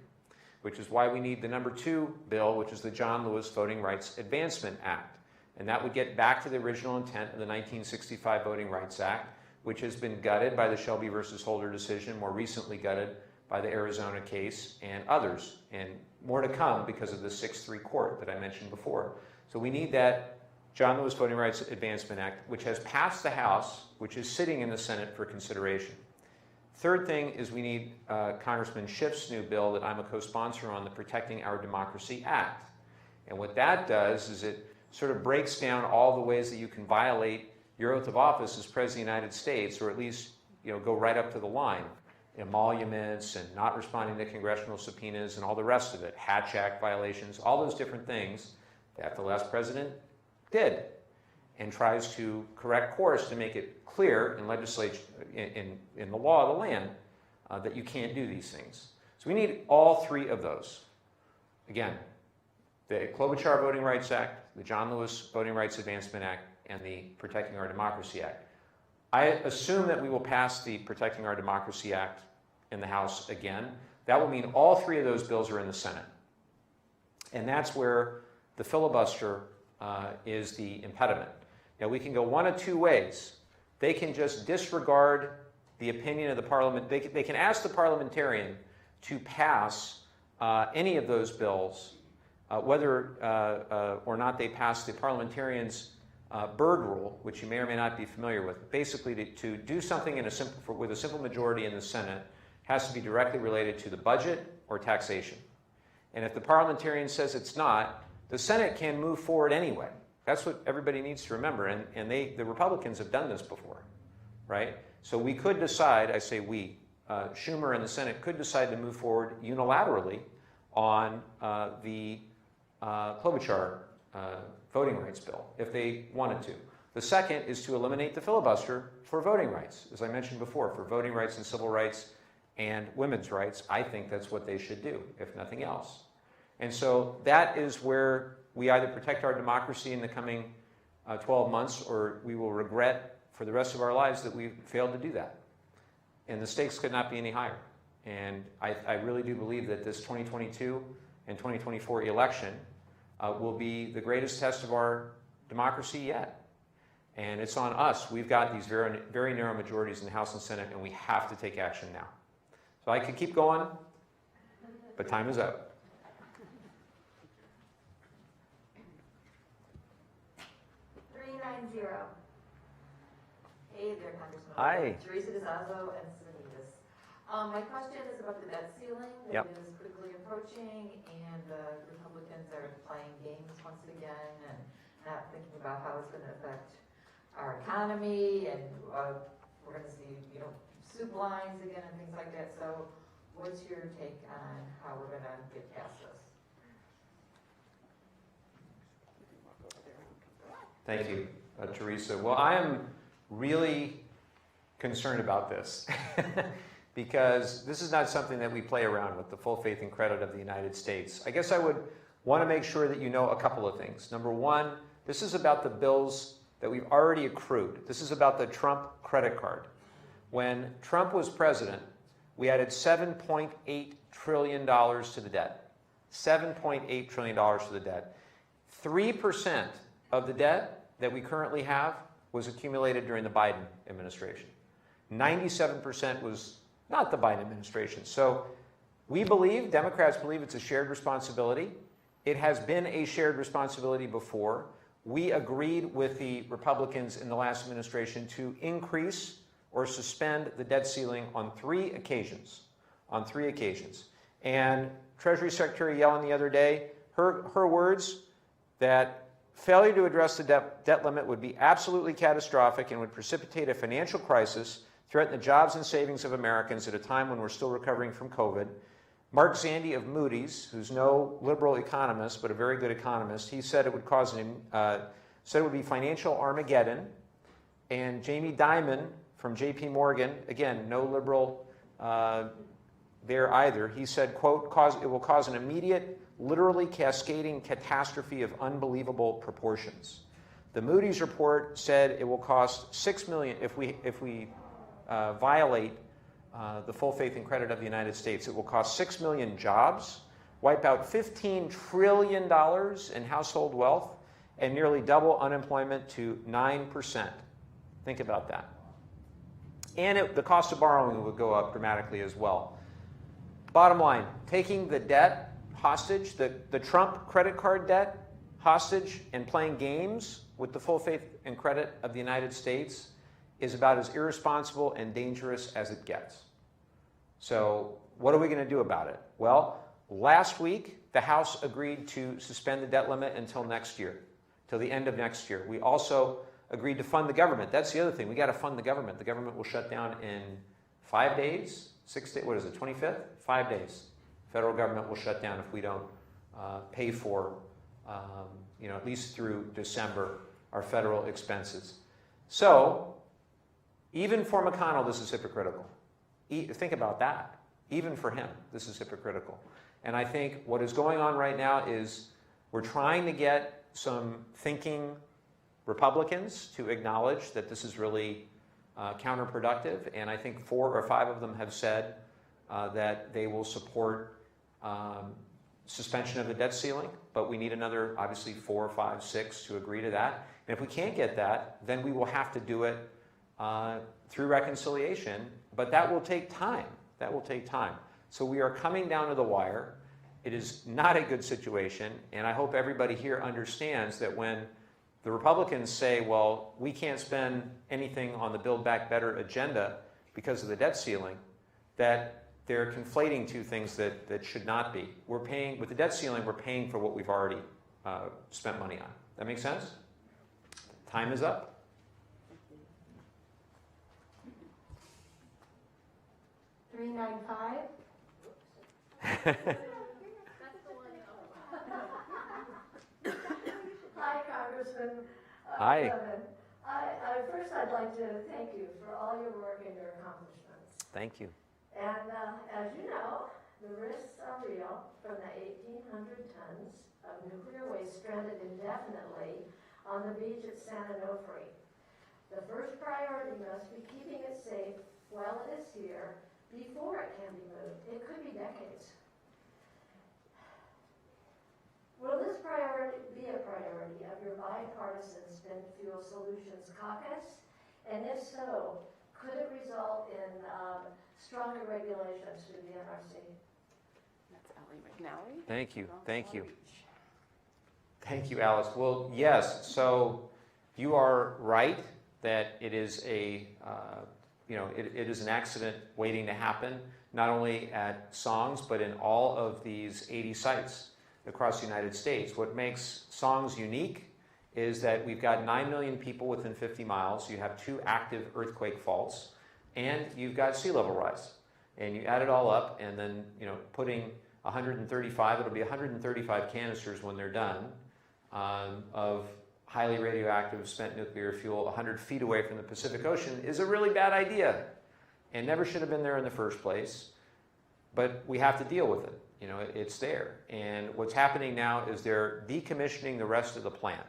which is why we need the number 2 bill, which is the John Lewis Voting Rights Advancement Act. And that would get back to the original intent of the 1965 Voting Rights Act, which has been gutted by the Shelby versus Holder decision, more recently gutted by the Arizona case and others, and more to come because of the 6-3 court that I mentioned before. So we need that John Lewis Voting Rights Advancement Act, which has passed the House, which is sitting in the Senate for consideration. Third thing is we need Congressman Schiff's new bill that I'm a co-sponsor on, the Protecting Our Democracy Act. And what that does is it sort of breaks down all the ways that you can violate your oath of office as President of the United States, or at least go right up to the line. Emoluments and not responding to congressional subpoenas and all the rest of it, Hatch Act violations, all those different things that the last president did, and tries to correct course to make it clear in legislation, in the law of the land, that you can't do these things. So we need all 3 of those. Again, the Klobuchar Voting Rights Act, the John Lewis Voting Rights Advancement Act, and the Protecting Our Democracy Act. I assume that we will pass the Protecting Our Democracy Act in the House again. That will mean all 3 of those bills are in the Senate. And that's where the filibuster is the impediment. Now, we can go one of 2 ways. They can just disregard the opinion of the parliament. They can ask the parliamentarian to pass any of those bills, whether or not they pass the parliamentarian's Byrd rule, which you may or may not be familiar with. Basically, to do something with a simple majority in the Senate has to be directly related to the budget or taxation. And if the parliamentarian says it's not, the Senate can move forward anyway. That's what everybody needs to remember. And the Republicans have done this before, right? So we could decide, I say we, Schumer and the Senate could decide to move forward unilaterally on the Klobuchar voting rights bill, if they wanted to. The second is to eliminate the filibuster for voting rights. As I mentioned before, for voting rights and civil rights and women's rights, I think that's what they should do, if nothing else. And so that is where we either protect our democracy in the coming 12 months, or we will regret for the rest of our lives that we failed to do that. And the stakes could not be any higher. And I really do believe that this 2022 and 2024 election will be the greatest test of our democracy yet. And it's on us. We've got these very, very narrow majorities in the House and Senate, and we have to take action now. So I could keep going, but time is up. Hey there, Congressman. Hi. Teresa DeZazzo and Sanitas. My question is about the debt ceiling that is quickly approaching, and the Republicans are playing games once again and not thinking about how it's going to affect our economy, and we're going to see, soup lines again and things like that. So what's your take on how we're going to get past this? Thank you, Teresa. Well, I am really concerned about this because this is not something that we play around with, the full faith and credit of the United States. I guess I would want to make sure that you know a couple of things. Number one, this is about the bills that we've already accrued. This is about the Trump credit card. When Trump was president, we added $7.8 trillion to the debt. $7.8 trillion to the debt. 3% of the debt that we currently have was accumulated during the Biden administration. 97% was not the Biden administration. So we believe, Democrats believe, it's a shared responsibility. It has been a shared responsibility before. We agreed with the Republicans in the last administration to increase or suspend the debt ceiling on 3 occasions. On 3 occasions. And Treasury Secretary Yellen the other day, her words that failure to address the debt limit would be absolutely catastrophic and would precipitate a financial crisis, threaten the jobs and savings of Americans at a time when we're still recovering from COVID. Mark Zandi of Moody's, who's no liberal economist but a very good economist, he said it would cause said it would be financial Armageddon. And Jamie Dimon from J.P. Morgan, again, no liberal there either, he said, quote, it will cause an immediate, literally cascading catastrophe of unbelievable proportions. The Moody's report said it will cost $6 million if we violate the full faith and credit of the United States. It will cost 6 million jobs, wipe out $15 trillion in household wealth, and nearly double unemployment to 9%. Think about that. And the cost of borrowing would go up dramatically as well. Bottom line, taking the debt hostage, the Trump credit card debt hostage, and playing games with the full faith and credit of the United States is about as irresponsible and dangerous as it gets. So what are we going to do about it? Well, last week, the House agreed to suspend the debt limit until next year, till the end of next year. We also agreed to fund the government. That's the other thing. We got to fund the government. The government will shut down in 5 days, 6 days, what is it, 25th? 5 days. Federal government will shut down if we don't pay for, at least through December, our federal expenses. So, even for McConnell, this is hypocritical. Think about that. Even for him, this is hypocritical. And I think what is going on right now is we're trying to get some thinking Republicans to acknowledge that this is really counterproductive. And I think 4 or 5 of them have said that they will support suspension of the debt ceiling. But we need another, obviously, 4, 5, 6 to agree to that. And if we can't get that, then we will have to do it through reconciliation, but that will take time. That will take time. So we are coming down to the wire. It is not a good situation, and I hope everybody here understands that when the Republicans say, well, we can't spend anything on the Build Back Better agenda because of the debt ceiling, that they're conflating two things that should not be. We're paying, with the debt ceiling, we're paying for what we've already spent money on. That make sense? Time is up. $395. Hi, Congressman. Hi. Levin. First, I'd like to thank you for all your work and your accomplishments. Thank you. And as you know, the risks are real from the 1,800 tons of nuclear waste stranded indefinitely on the beach at San Onofre. The first priority must be keeping it safe while it is here before it can be moved. It could be decades. Will this priority be a priority of your bipartisan spent fuel solutions caucus? And if so, could it result in stronger regulations through the NRC? That's Allie McNally. Thank you. Thank you. Thank you, Alice. Well, yes. So you are right that it is a, it is an accident waiting to happen, not only at Songs, but in all of these 80 sites across the United States. What makes Songs unique is that we've got 9 million people within 50 miles. You have 2 active earthquake faults, and you've got sea level rise. And you add it all up, and then putting 135, it'll be 135 canisters when they're done, of highly radioactive spent nuclear fuel 100 feet away from the Pacific Ocean is a really bad idea and never should have been there in the first place. But we have to deal with it. You know, it's there. And what's happening now is they're decommissioning the rest of the plant.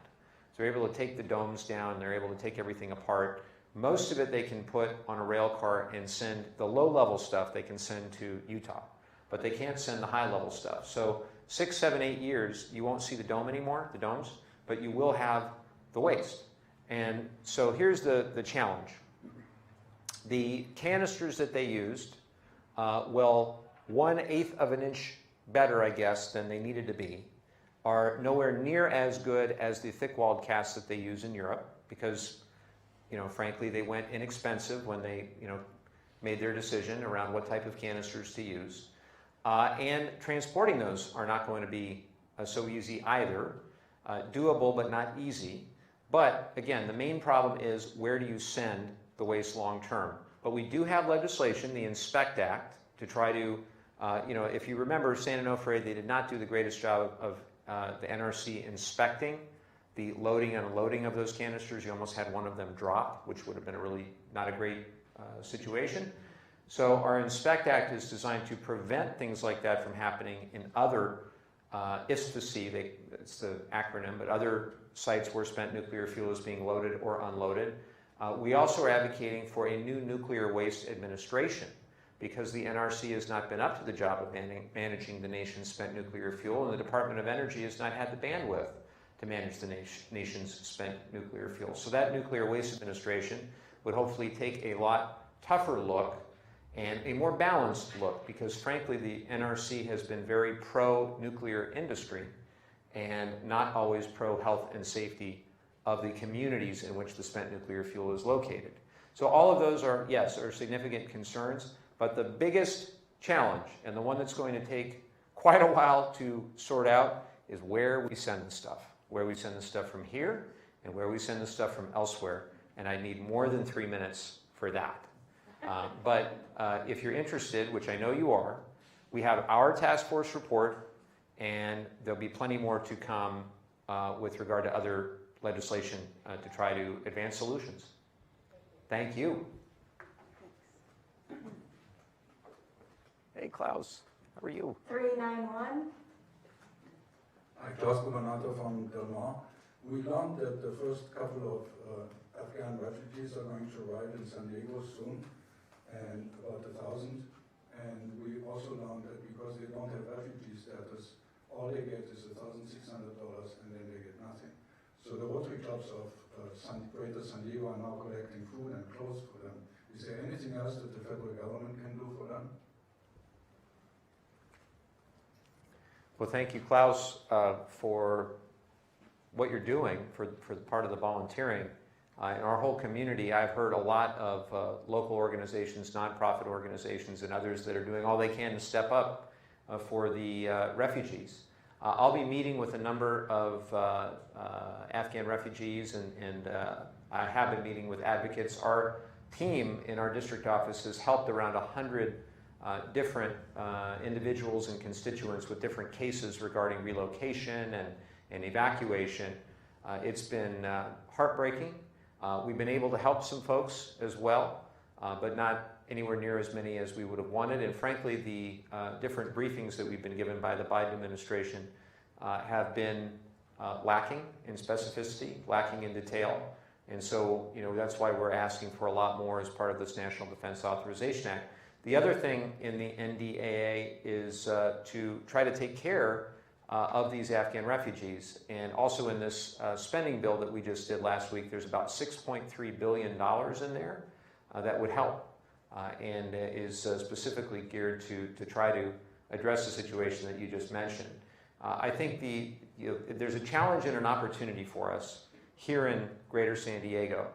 So they're able to take the domes down, they're able to take everything apart. Most of it they can put on a rail car and send the low-level stuff they can send to Utah. But they can't send the high-level stuff. So 6, 7, 8 years, you won't see the dome anymore, the domes, but you will have the waste. And so here's the challenge. The canisters that they used, well, 1/8 of an inch better, I guess, than they needed to be, are nowhere near as good as the thick-walled casts that they use in Europe because, you know, frankly, they went inexpensive when they, you know, made their decision around what type of canisters to use. And transporting those are not going to be so easy either. Doable, but not easy. But again, the main problem is where do you send the waste long term? But we do have legislation, the Inspect Act, to try to, you know, if you remember San Onofre, they did not do the greatest job of the NRC inspecting the loading and unloading of those canisters. You almost had one of them drop, which would have been a really not a great situation. So our Inspect Act is designed to prevent things like that from happening in other ISFC, it's the acronym, but other sites where spent nuclear fuel is being loaded or unloaded. We also are advocating for a new nuclear waste administration because the NRC has not been up to the job of managing the nation's spent nuclear fuel, and the Department of Energy has not had the bandwidth to manage the nation's spent nuclear fuel. So that nuclear waste administration would hopefully take a lot tougher look and a more balanced look, because frankly the NRC has been very pro-nuclear industry and not always pro-health and safety of the communities in which the spent nuclear fuel is located. So all of those are, yes, are significant concerns, but the biggest challenge, and the one that's going to take quite a while to sort out, is where we send the stuff. Where we send the stuff from here, and where we send the stuff from elsewhere. And I need more than 3 minutes for that. But if you're interested, which I know you are, we have our task force report, and there'll be plenty more to come with regard to other legislation to try to advance solutions. Thank you. Hey, Klaus, how are you? 391. I'm Klaus Gouverneur from Del Mar. We learned that the first couple of Afghan refugees are going to arrive in San Diego soon, and about 1,000. And we also learned that because they don't have refugee status, all they get is $1,600 and then they get nothing. So the Rotary Clubs of Greater San Diego are now collecting food and clothes for them. Is there anything else that the federal government can do for them? Well, thank you, Klaus, for what you're doing for the part of the volunteering. In our whole community, I've heard a lot of local organizations, nonprofit organizations, and others that are doing all they can to step up for the refugees. I'll be meeting with a number of Afghan refugees, and I have been meeting with advocates. Our team in our district office has helped around 100 different individuals and constituents with different cases regarding relocation and evacuation. It's been heartbreaking. We've been able to help some folks as well, but not anywhere near as many as we would have wanted. And frankly, the different briefings that we've been given by the Biden administration have been lacking in specificity, lacking in detail. And so, you know, that's why we're asking for a lot more as part of this National Defense Authorization Act. The other thing in the NDAA is to try to take care of these Afghan refugees. And also in this spending bill that we just did last week, there's about $6.3 billion in there that would help and is specifically geared to try to address the situation that you just mentioned. I think there's a challenge and an opportunity for us here in Greater San Diego.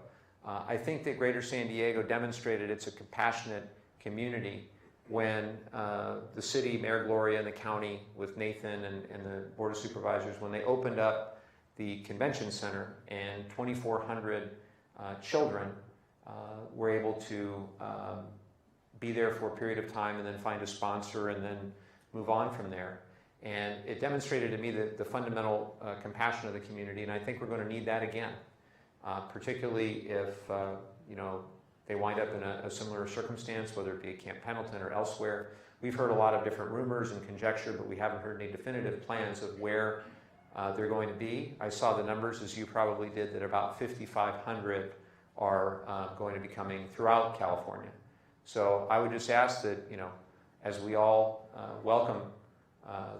I think that Greater San Diego demonstrated it's a compassionate community when the city, Mayor Gloria, and the county with Nathan and the Board of Supervisors, when they opened up the convention center and 2,400 children were able to be there for a period of time and then find a sponsor and then move on from there. And it demonstrated to me the fundamental compassion of the community, and I think we're going to need that again, particularly if they wind up in a similar circumstance, whether it be at Camp Pendleton or elsewhere. We've heard a lot of different rumors and conjecture, but we haven't heard any definitive plans of where they're going to be. I saw the numbers, as you probably did, that about 5,500 are going to be coming throughout California. So I would just ask that, as we all welcome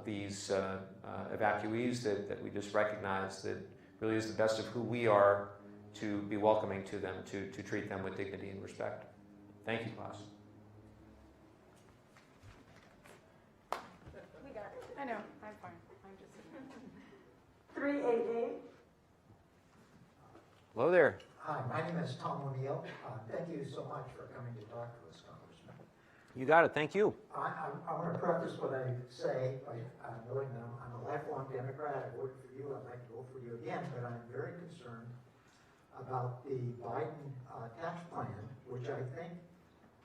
these evacuees, that we just recognize that really is the best of who we are to be welcoming to them, to treat them with dignity and respect. Thank you, class. We got it. I know, I'm fine. I'm just. 388. Hello there. Hi, my name is Tom O'Neill. Thank you so much for coming to talk to us, Congressman. You got it. Thank you. I want to preface what I say by noting that I'm a lifelong Democrat. I voted for you. I'd like to vote for you again, but I'm very concerned about the Biden tax plan, which I think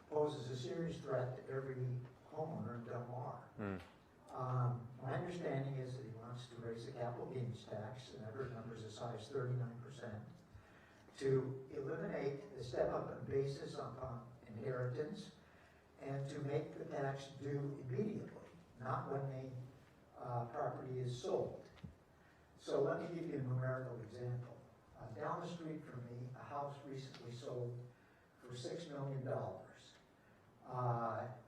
poses a serious threat to every homeowner in Del Mar. My understanding is that he wants to raise the capital gains tax, and I've heard numbers as high as 39%, to eliminate the step-up in basis upon inheritance, and to make the tax due immediately, not when the property is sold. So let me give you a numerical example. Down the street from me, a house recently sold for $6 million.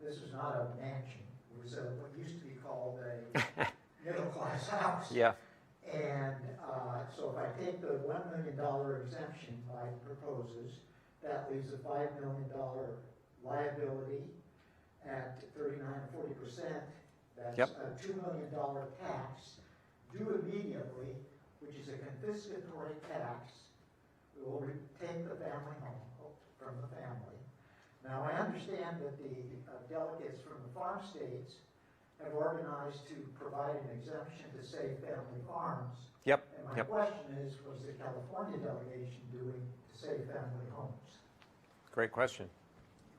This was not a mansion. It was what used to be called a middle-class house. Yeah. And so if I take the $1 million exemption Biden proposes, that leaves a $5 million liability at 39 or 40%. That's a $2 million tax due immediately, which is a confiscatory tax. It will take the family home from the family. Now, I understand that the delegates from the farm states have organized to provide an exemption to save family farms. Yep. And my question is, was the California delegation doing to save family homes? Great question.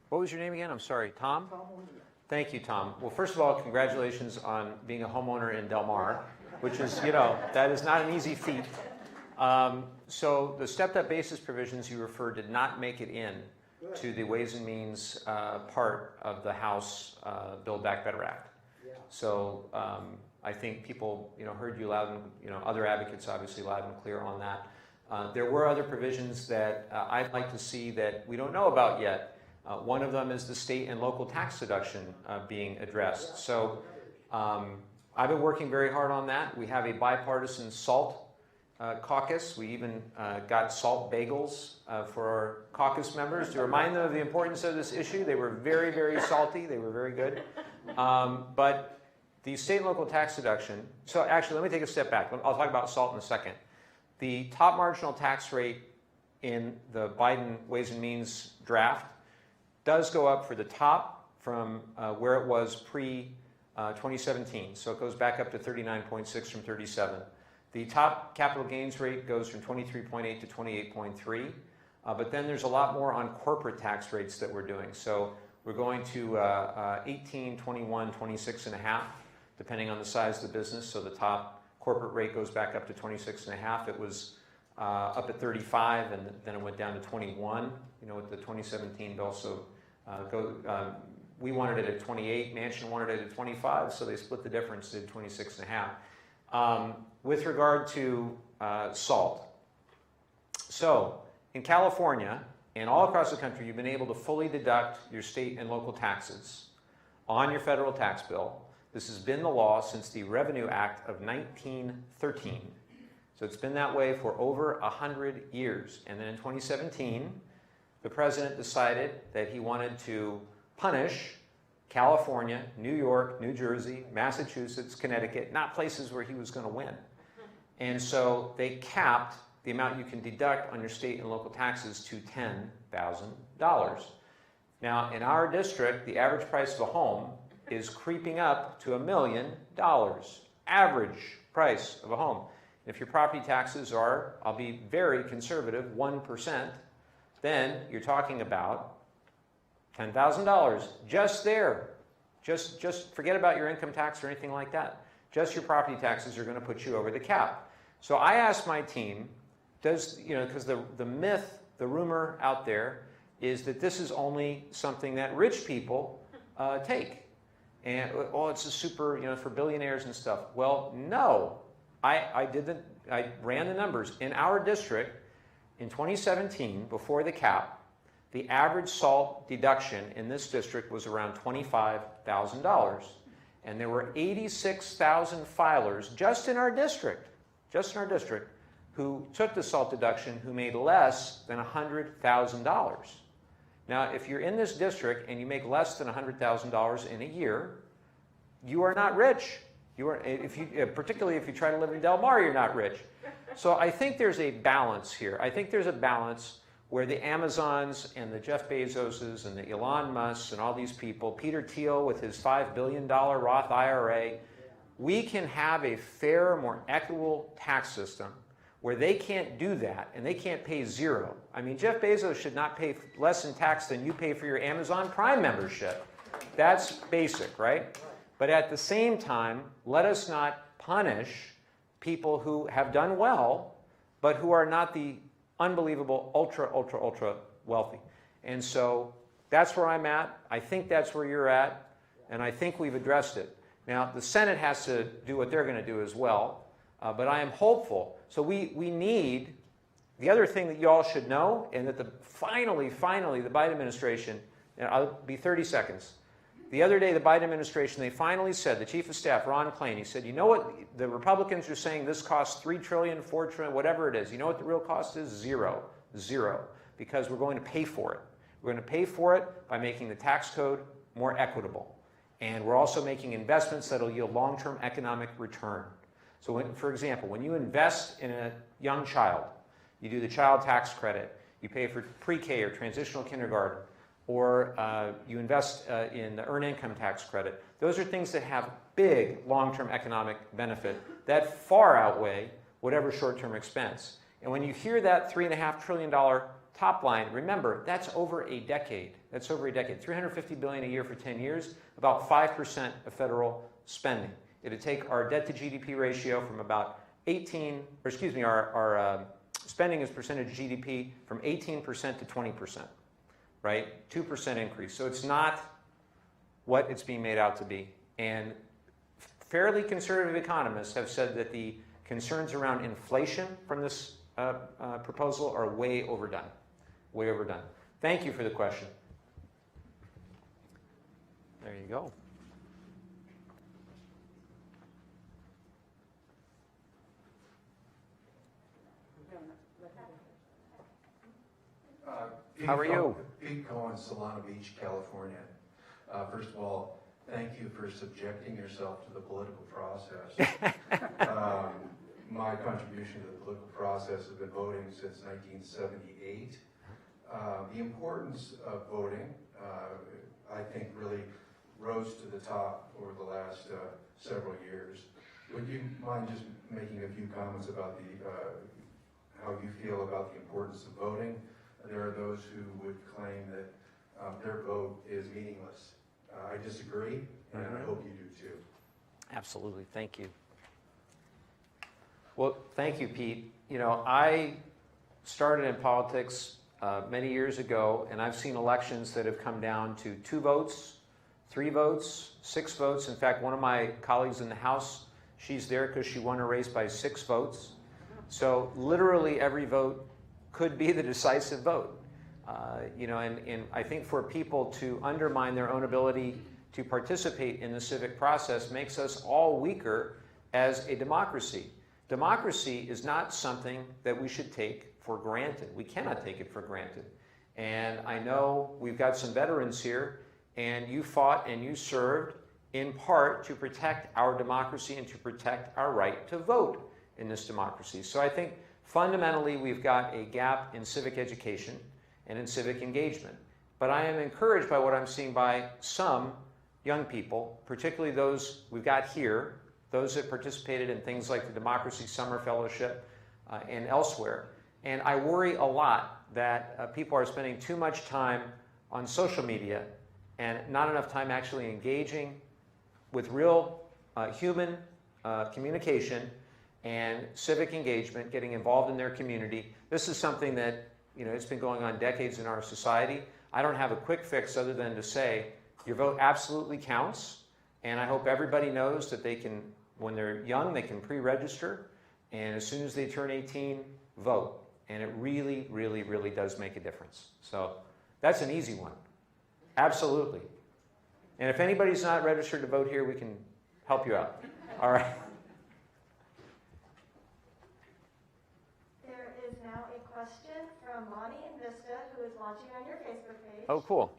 What was your name again? I'm sorry. Tom? Tom O'Neill. Thank you, Tom. Well, first of all, congratulations on being a homeowner in Del Mar, which is, that is not an easy feat. So the stepped-up basis provisions you referred did not make it in to the Ways and Means part of the House Build Back Better Act. So I think people, heard you loud and, other advocates obviously loud and clear on that. There were other provisions that I'd like to see that we don't know about yet. One of them is the state and local tax deduction being addressed. So I've been working very hard on that. We have a bipartisan SALT caucus. We even got salt bagels for our caucus members to remind them of the importance of this issue. They were very, very salty. They were very good. But the state and local tax deduction, so actually let me take a step back. I'll talk about SALT in a second. The top marginal tax rate in the Biden Ways and Means draft does go up for the top from where it was pre-2017. So it goes back up to 39.6 from 37. The top capital gains rate goes from 23.8 to 28.3. But then there's a lot more on corporate tax rates that we're doing. So we're going to 18, 21, 26.5, depending on the size of the business. So the top corporate rate goes back up to 26.5. It was up at 35, and then it went down to 21, with the 2017 bill. So we wanted it at 28, Manchin wanted it at 25, so they split the difference to 26.5. With regard to SALT, so in California and all across the country, you've been able to fully deduct your state and local taxes on your federal tax bill. This has been the law since the Revenue Act of 1913. So it's been that way for over 100 years. And then in 2017, the president decided that he wanted to punish California, New York, New Jersey, Massachusetts, Connecticut, not places where he was going to win. And so they capped the amount you can deduct on your state and local taxes to $10,000. Now, in our district, the average price of a home is creeping up to $1 million. Average price of a home. If your property taxes are, I'll be very conservative, 1%, then you're talking about $10,000 just there. Just forget about your income tax or anything like that. just your property taxes are going to put you over the cap. So I asked my team, because the myth, the rumor out there is that this is only something that rich people take. And, oh, it's a super, for billionaires and stuff. Well, no. I ran the numbers. In our district, in 2017, before the cap, the average SALT deduction in this district was around $25,000. And there were 86,000 filers just in our district, who took the SALT deduction who made less than $100,000. Now, if you're in this district and you make less than $100,000 in a year, you are not rich. Particularly if you try to live in Del Mar, you're not rich. So I think there's a balance here. I think there's a balance where the Amazons and the Jeff Bezoses and the Elon Musks and all these people, Peter Thiel with his $5 billion Roth IRA, we can have a fair, more equitable tax system where they can't do that and they can't pay zero. I mean, Jeff Bezos should not pay less in tax than you pay for your Amazon Prime membership. That's basic, right? But at the same time, let us not punish people who have done well, but who are not the unbelievable ultra wealthy. And so that's where I'm at. I think that's where you're at, and I think we've addressed it. Now, the Senate has to do what they're going to do as well, but I am hopeful. So we need, the other thing that you all should know, and that finally, the Biden administration, and I'll be 30 seconds. The other day, the Biden administration, they finally said, the Chief of Staff, Ron Klain, he said, you know what, the Republicans are saying this costs $3 trillion, $4 trillion, whatever it is. You know what the real cost is? Zero, because we're going to pay for it. We're going to pay for it by making the tax code more equitable. And we're also making investments that will yield long-term economic return. So for example, when you invest in a young child, you do the child tax credit, you pay for pre-K or transitional kindergarten, or you invest in the earned income tax credit. Those are things that have big long-term economic benefit that far outweigh whatever short-term expense. And when you hear that $3.5 trillion top line, remember, that's over a decade. That's over a decade. $350 billion a year for 10 years, about 5% of federal spending. It'd take our debt to GDP ratio from about our spending as percentage of GDP from 18% to 20%. Right? 2% increase. So it's not what it's being made out to be. And fairly conservative economists have said that the concerns around inflation from this proposal are way overdone. Way overdone. Thank you for the question. There you go. How are you? Pete Cohen, Solana Beach, California. First of all, thank you for subjecting yourself to the political process. My contribution to the political process has been voting since 1978. The importance of voting, I think, really rose to the top over the last several years. Would you mind just making a few comments about how you feel about the importance of voting? There are those who would claim that their vote is meaningless. I disagree, and I hope you do too. Absolutely. Thank you. Well, thank you, Pete. You know, I started in politics many years ago, and I've seen elections that have come down to 2 votes, 3 votes, 6 votes. In fact, one of my colleagues in the House, she's there because she won a race by 6 votes. So literally every vote could be the decisive vote. And I think for people to undermine their own ability to participate in the civic process makes us all weaker as a democracy. Democracy is not something that we should take for granted. We cannot take it for granted. And I know we've got some veterans here, and you fought and you served in part to protect our democracy and to protect our right to vote in this democracy. So I think fundamentally, we've got a gap in civic education and in civic engagement. But I am encouraged by what I'm seeing by some young people, particularly those we've got here, those that participated in things like the Democracy Summer Fellowship and elsewhere. And I worry a lot that people are spending too much time on social media and not enough time actually engaging with real human communication and civic engagement, getting involved in their community. This is something that, it's been going on decades in our society. I don't have a quick fix other than to say your vote absolutely counts, and I hope everybody knows that they can, when they're young, they can pre-register, and as soon as they turn 18, vote. And it really, really, really does make a difference. So that's an easy one. Absolutely. And if anybody's not registered to vote here, we can help you out. All right. There is now a question from Bonnie in Vista, who is watching on your Facebook page. Oh, cool.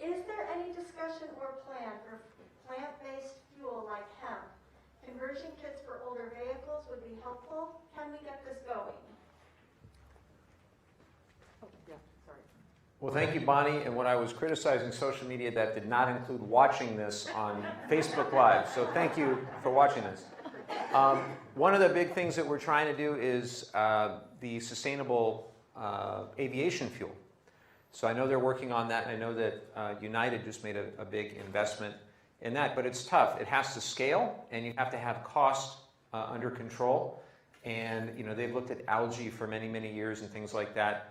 Is there any discussion or plan for plant-based fuel like hemp? Conversion kits for older vehicles would be helpful. Can we get this going? Oh, yeah, sorry. Well, thank you, Bonnie. And when I was criticizing social media, that did not include watching this on Facebook Live. So thank you for watching this. One of the big things that we're trying to do is the sustainable aviation fuel. So I know they're working on that. And I know that United just made a big investment in that, but it's tough. It has to scale, and you have to have cost under control. And they've looked at algae for many, many years and things like that.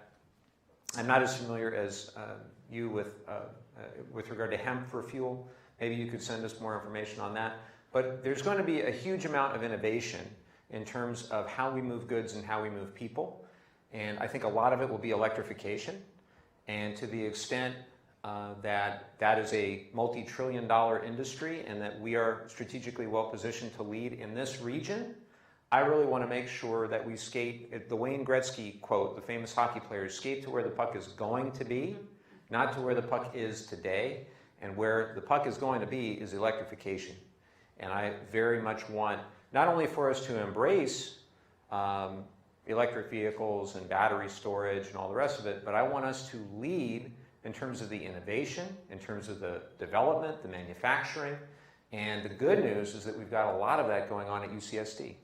I'm not as familiar as you with regard to hemp for fuel. Maybe you could send us more information on that. But there's going to be a huge amount of innovation in terms of how we move goods and how we move people. And I think a lot of it will be electrification. And to the extent that is a multi-trillion-dollar industry and that we are strategically well-positioned to lead in this region, I really want to make sure that we skate, the Wayne Gretzky quote, the famous hockey player, skate to where the puck is going to be, not to where the puck is today. And where the puck is going to be is electrification. And I very much want, not only for us to embrace electric vehicles and battery storage and all the rest of it, but I want us to lead in terms of the innovation, in terms of the development, the manufacturing. And the good news is that we've got a lot of that going on at UCSD.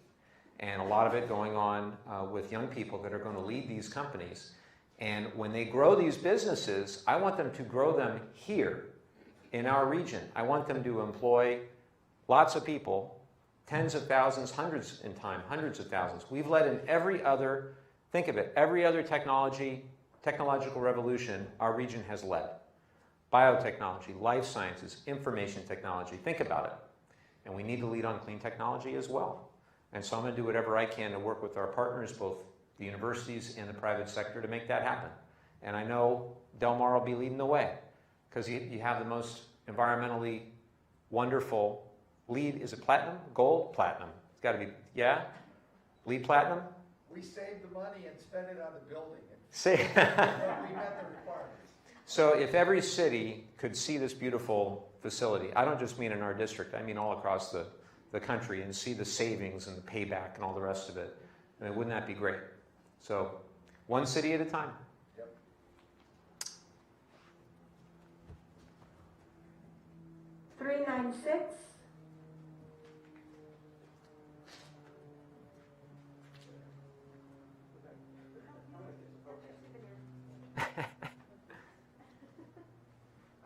And a lot of it going on with young people that are going to lead these companies. And when they grow these businesses, I want them to grow them here in our region. I want them to employ lots of people, tens of thousands, hundreds in time, hundreds of thousands. We've led in every other, think of it, every other technological revolution our region has led. Biotechnology, life sciences, information technology, think about it. And we need to lead on clean technology as well. And so I'm going to do whatever I can to work with our partners, both the universities and the private sector, to make that happen. And I know Del Mar will be leading the way, because you have the most environmentally wonderful LEED. Is it platinum? Gold? Platinum. It's got to be, yeah? LEED platinum? We saved the money and spent it on the building. Say. We met the requirements. So if every city could see this beautiful facility, I don't just mean in our district, I mean all across the country, and see the savings and the payback and all the rest of it, I mean, wouldn't that be great? So one city at a time. Yep. $396.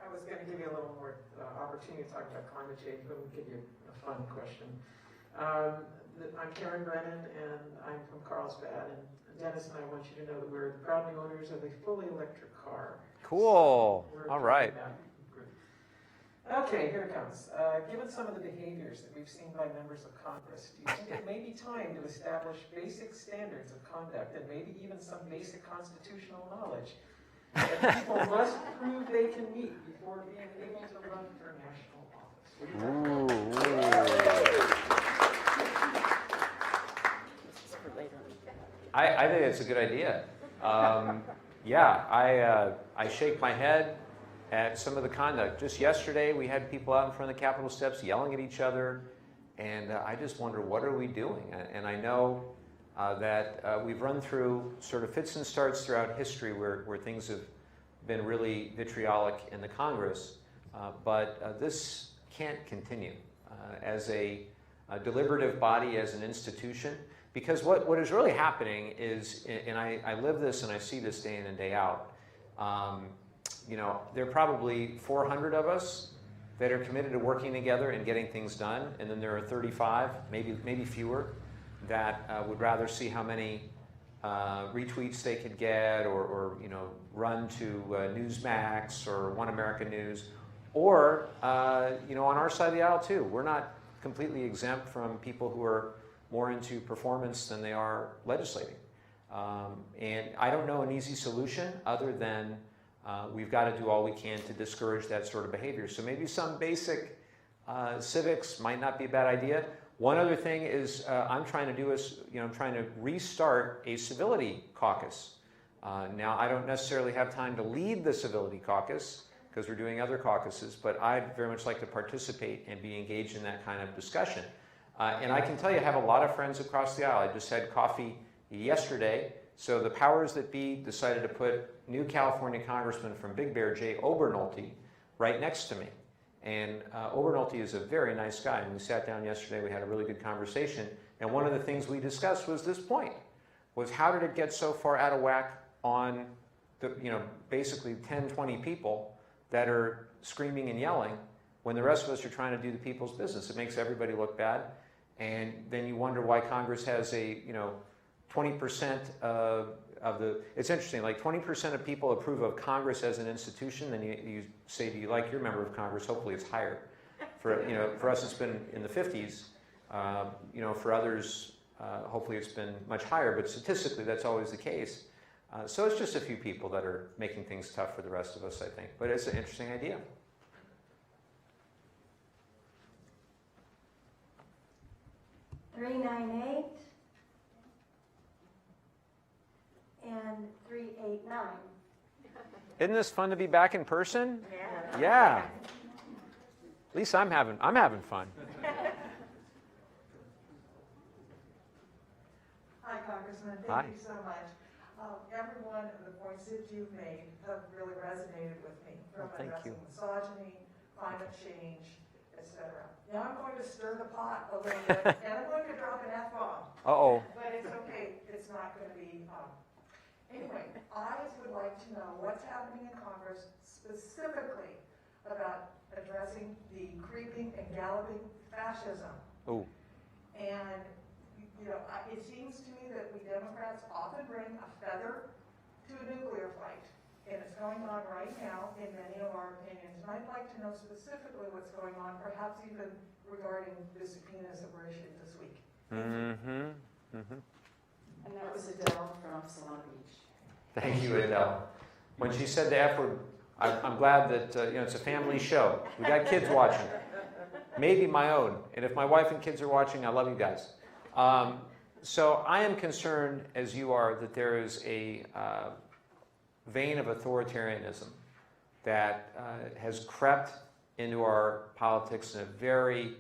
I was going to give you a little more opportunity to talk about climate change, but we'll give you a fun question. I'm Karen Brennan, and I'm from Carlsbad, and Dennis and I want you to know that we're the proud new owners of a fully electric car. Cool. So all right. Okay, here it comes. Given some of the behaviors that we've seen by members of Congress, do you think it may be time to establish basic standards of conduct and maybe even some basic constitutional knowledge that people must prove they can meet before being able to run for national office? What do you think? I think it's a good idea. I shake my head at some of the conduct. Just yesterday, we had people out in front of the Capitol steps yelling at each other, and I just wonder, what are we doing? And I know that we've run through sort of fits and starts throughout history where things have been really vitriolic in the Congress, but this can't continue as a deliberative body, as an institution. Because what is really happening is, and I live this and I see this day in and day out, there are probably 400 of us that are committed to working together and getting things done, and then there are 35, maybe fewer, that would rather see how many retweets they could get, or run to Newsmax or One American News, or on our side of the aisle too. We're not completely exempt from people who are more into performance than they are legislating. And I don't know an easy solution other than we've got to do all we can to discourage that sort of behavior. So maybe some basic civics might not be a bad idea. One other thing is I'm trying to do is, I'm trying to restart a civility caucus. Now, I don't necessarily have time to lead the civility caucus because we're doing other caucuses, but I'd very much like to participate and be engaged in that kind of discussion. And I can tell you, I have a lot of friends across the aisle. I just had coffee yesterday. So the powers that be decided to put new California Congressman from Big Bear, Jay Obernolte, right next to me. And Obernolte is a very nice guy. And we sat down yesterday, we had a really good conversation. And one of the things we discussed was this point, was how did it get so far out of whack on the, basically 10, 20 people that are screaming and yelling when the rest of us are trying to do the people's business. It makes everybody look bad. And then you wonder why Congress has a, 20% of the, it's interesting, like 20% of people approve of Congress as an institution, then you say, do you like your member of Congress? Hopefully it's higher. For us it's been in the 50s. For others, hopefully it's been much higher, but statistically that's always the case. So it's just a few people that are making things tough for the rest of us, I think. But it's an interesting idea. $398 and $389. Isn't this fun to be back in person? Yeah. Yeah. At least I'm having fun. Hi, Congressman. Hi. Thank you so much. Every one of the points that you've made have really resonated with me, from Thank addressing you. misogyny, climate change, etc. Now I'm going to stir the pot a little bit, and I'm going to drop an F-bomb. Uh-oh. But it's okay. It's not going to be. Anyway, I would like to know what's happening in Congress specifically about addressing the creeping and galloping fascism. Oh. And it seems to me that we Democrats often bring a feather to a nuclear fight, and it's going on right now in many of our opinions. And I'd like to know specifically what's going on, perhaps even regarding the subpoenas that were issued this week. Mm-hmm. Mm-hmm. And that was Adele from Solana Beach. Thank you, Adele. When she said the F word, I'm glad that it's a family show. We got kids watching, maybe my own. And if my wife and kids are watching, I love you guys. So I am concerned, as you are, that there is a vein of authoritarianism that has crept into our politics in a very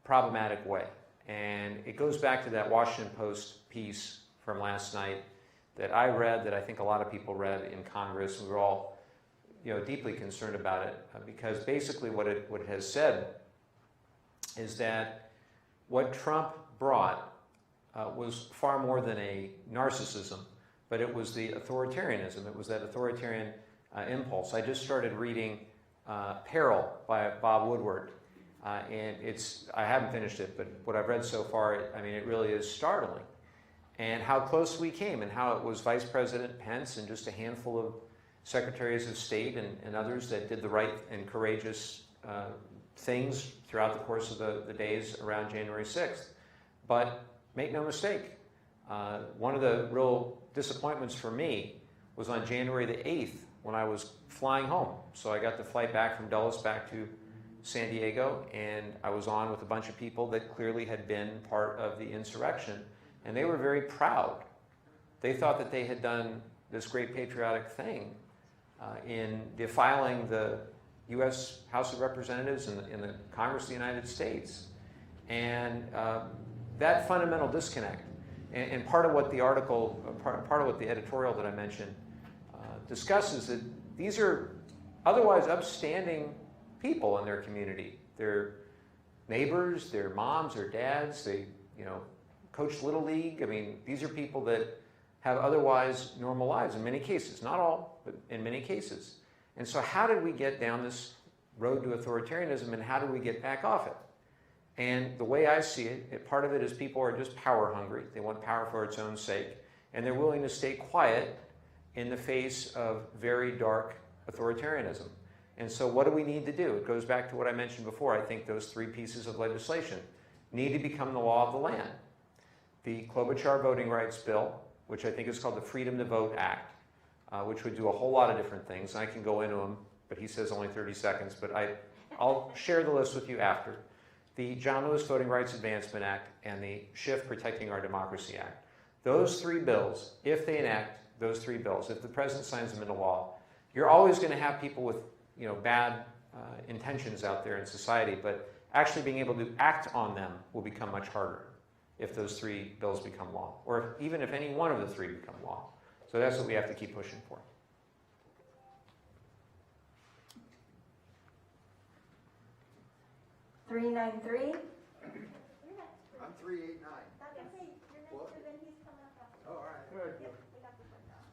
problematic way. And it goes back to that Washington Post piece from last night that I read, that I think a lot of people read in Congress, and we're all deeply concerned about it, because basically what it has said is that what Trump brought was far more than a narcissism, but it was the authoritarianism. It was that authoritarian impulse. I just started reading Peril by Bob Woodward, and I haven't finished it, but what I've read so far, it really is startling. And how close we came, and how it was Vice President Pence and just a handful of secretaries of state and others that did the right and courageous things throughout the course of the days around January 6th. But make no mistake, one of the real disappointments for me was on January the 8th when I was flying home. So I got the flight back from Dulles back to San Diego, and I was on with a bunch of people that clearly had been part of the insurrection, and they were very proud. They thought that they had done this great patriotic thing in defiling the U.S. House of Representatives and in the Congress of the United States. And that fundamental disconnect, and part of what the article, part of what the editorial that I mentioned discusses, that these are otherwise upstanding people in their community. They're neighbors, they're moms, they're dads, they coach Little League. These are people that have otherwise normal lives in many cases, not all, but in many cases. And so how did we get down this road to authoritarianism, and how do we get back off it? And the way I see it, part of it is people are just power hungry. They want power for its own sake, and they're willing to stay quiet in the face of very dark authoritarianism. And so what do we need to do? It goes back to what I mentioned before. I think those three pieces of legislation need to become the law of the land. The Klobuchar voting rights bill, which I think is called the Freedom to Vote Act, which would do a whole lot of different things. I can go into them, but he says only 30 seconds, but I'll share the list with you after. The John Lewis Voting Rights Advancement Act and the Schiff Protecting Our Democracy Act. Those three bills, if they enact those three bills, if the president signs them into law, you're always going to have people with bad intentions out there in society, but actually being able to act on them will become much harder if those three bills become law, or even if any one of the three become law. So that's what we have to keep pushing for. $393. I'm 389. That's okay. You're next What? to then he's coming up after. Oh, all right. Yep, we got the phone now.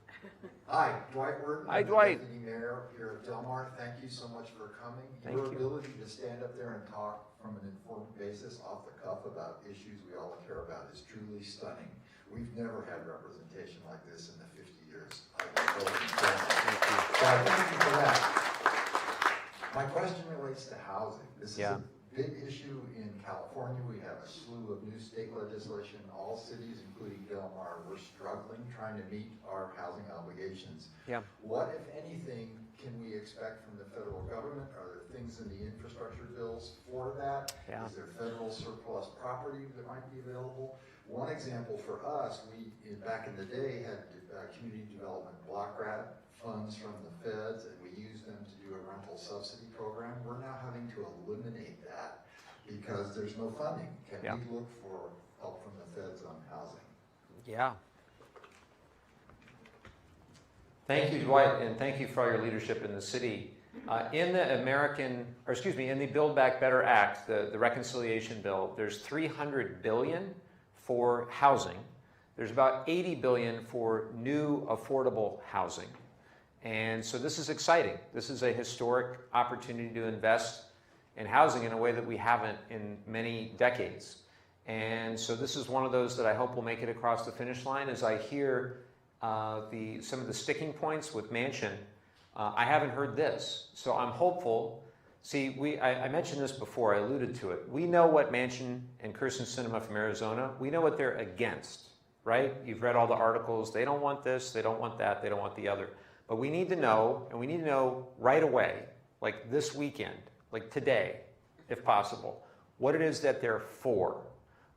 Hi, Dwight Word. Hi, Dwight. Deputy Mayor here at Del Mar. Thank you so much for coming. Thank Your you. ability to stand up there and talk from an informed basis off the cuff about issues we all care about is truly stunning. We've never had representation like this in the 50 years. I've been so impressed. So I thank you for that. My question relates to housing. This is a big issue in California. We have a slew of new state legislation. All cities, including Del Mar, we're struggling trying to meet our housing obligations. Yeah. What, if anything, can we expect from the federal government? Are there things in the infrastructure bills for that? Yeah. Is there federal surplus property that might be available? One example for us, we, back in the day, had community development block grant funds from the feds, and we used them to do a rental subsidy program. We're now having to eliminate that because there's no funding. Can we look for help from the feds on housing? Yeah. Thank you, Dwight, and thank you for all your leadership in the city. In the Build Back Better Act, the reconciliation bill, there's $300 billion for housing. There's about $80 billion for new affordable housing. And so this is exciting. This is a historic opportunity to invest in housing in a way that we haven't in many decades. And so this is one of those that I hope will make it across the finish line. As I hear some of the sticking points with Manchin, I haven't heard this. So I'm hopeful. See, I mentioned this before, I alluded to it. We know what Manchin and Kirsten Sinema from Arizona, we know what they're against, right? You've read all the articles. They don't want this, they don't want that, they don't want the other. But we need to know, and we need to know right away, like this weekend, like today, if possible, what it is that they're for.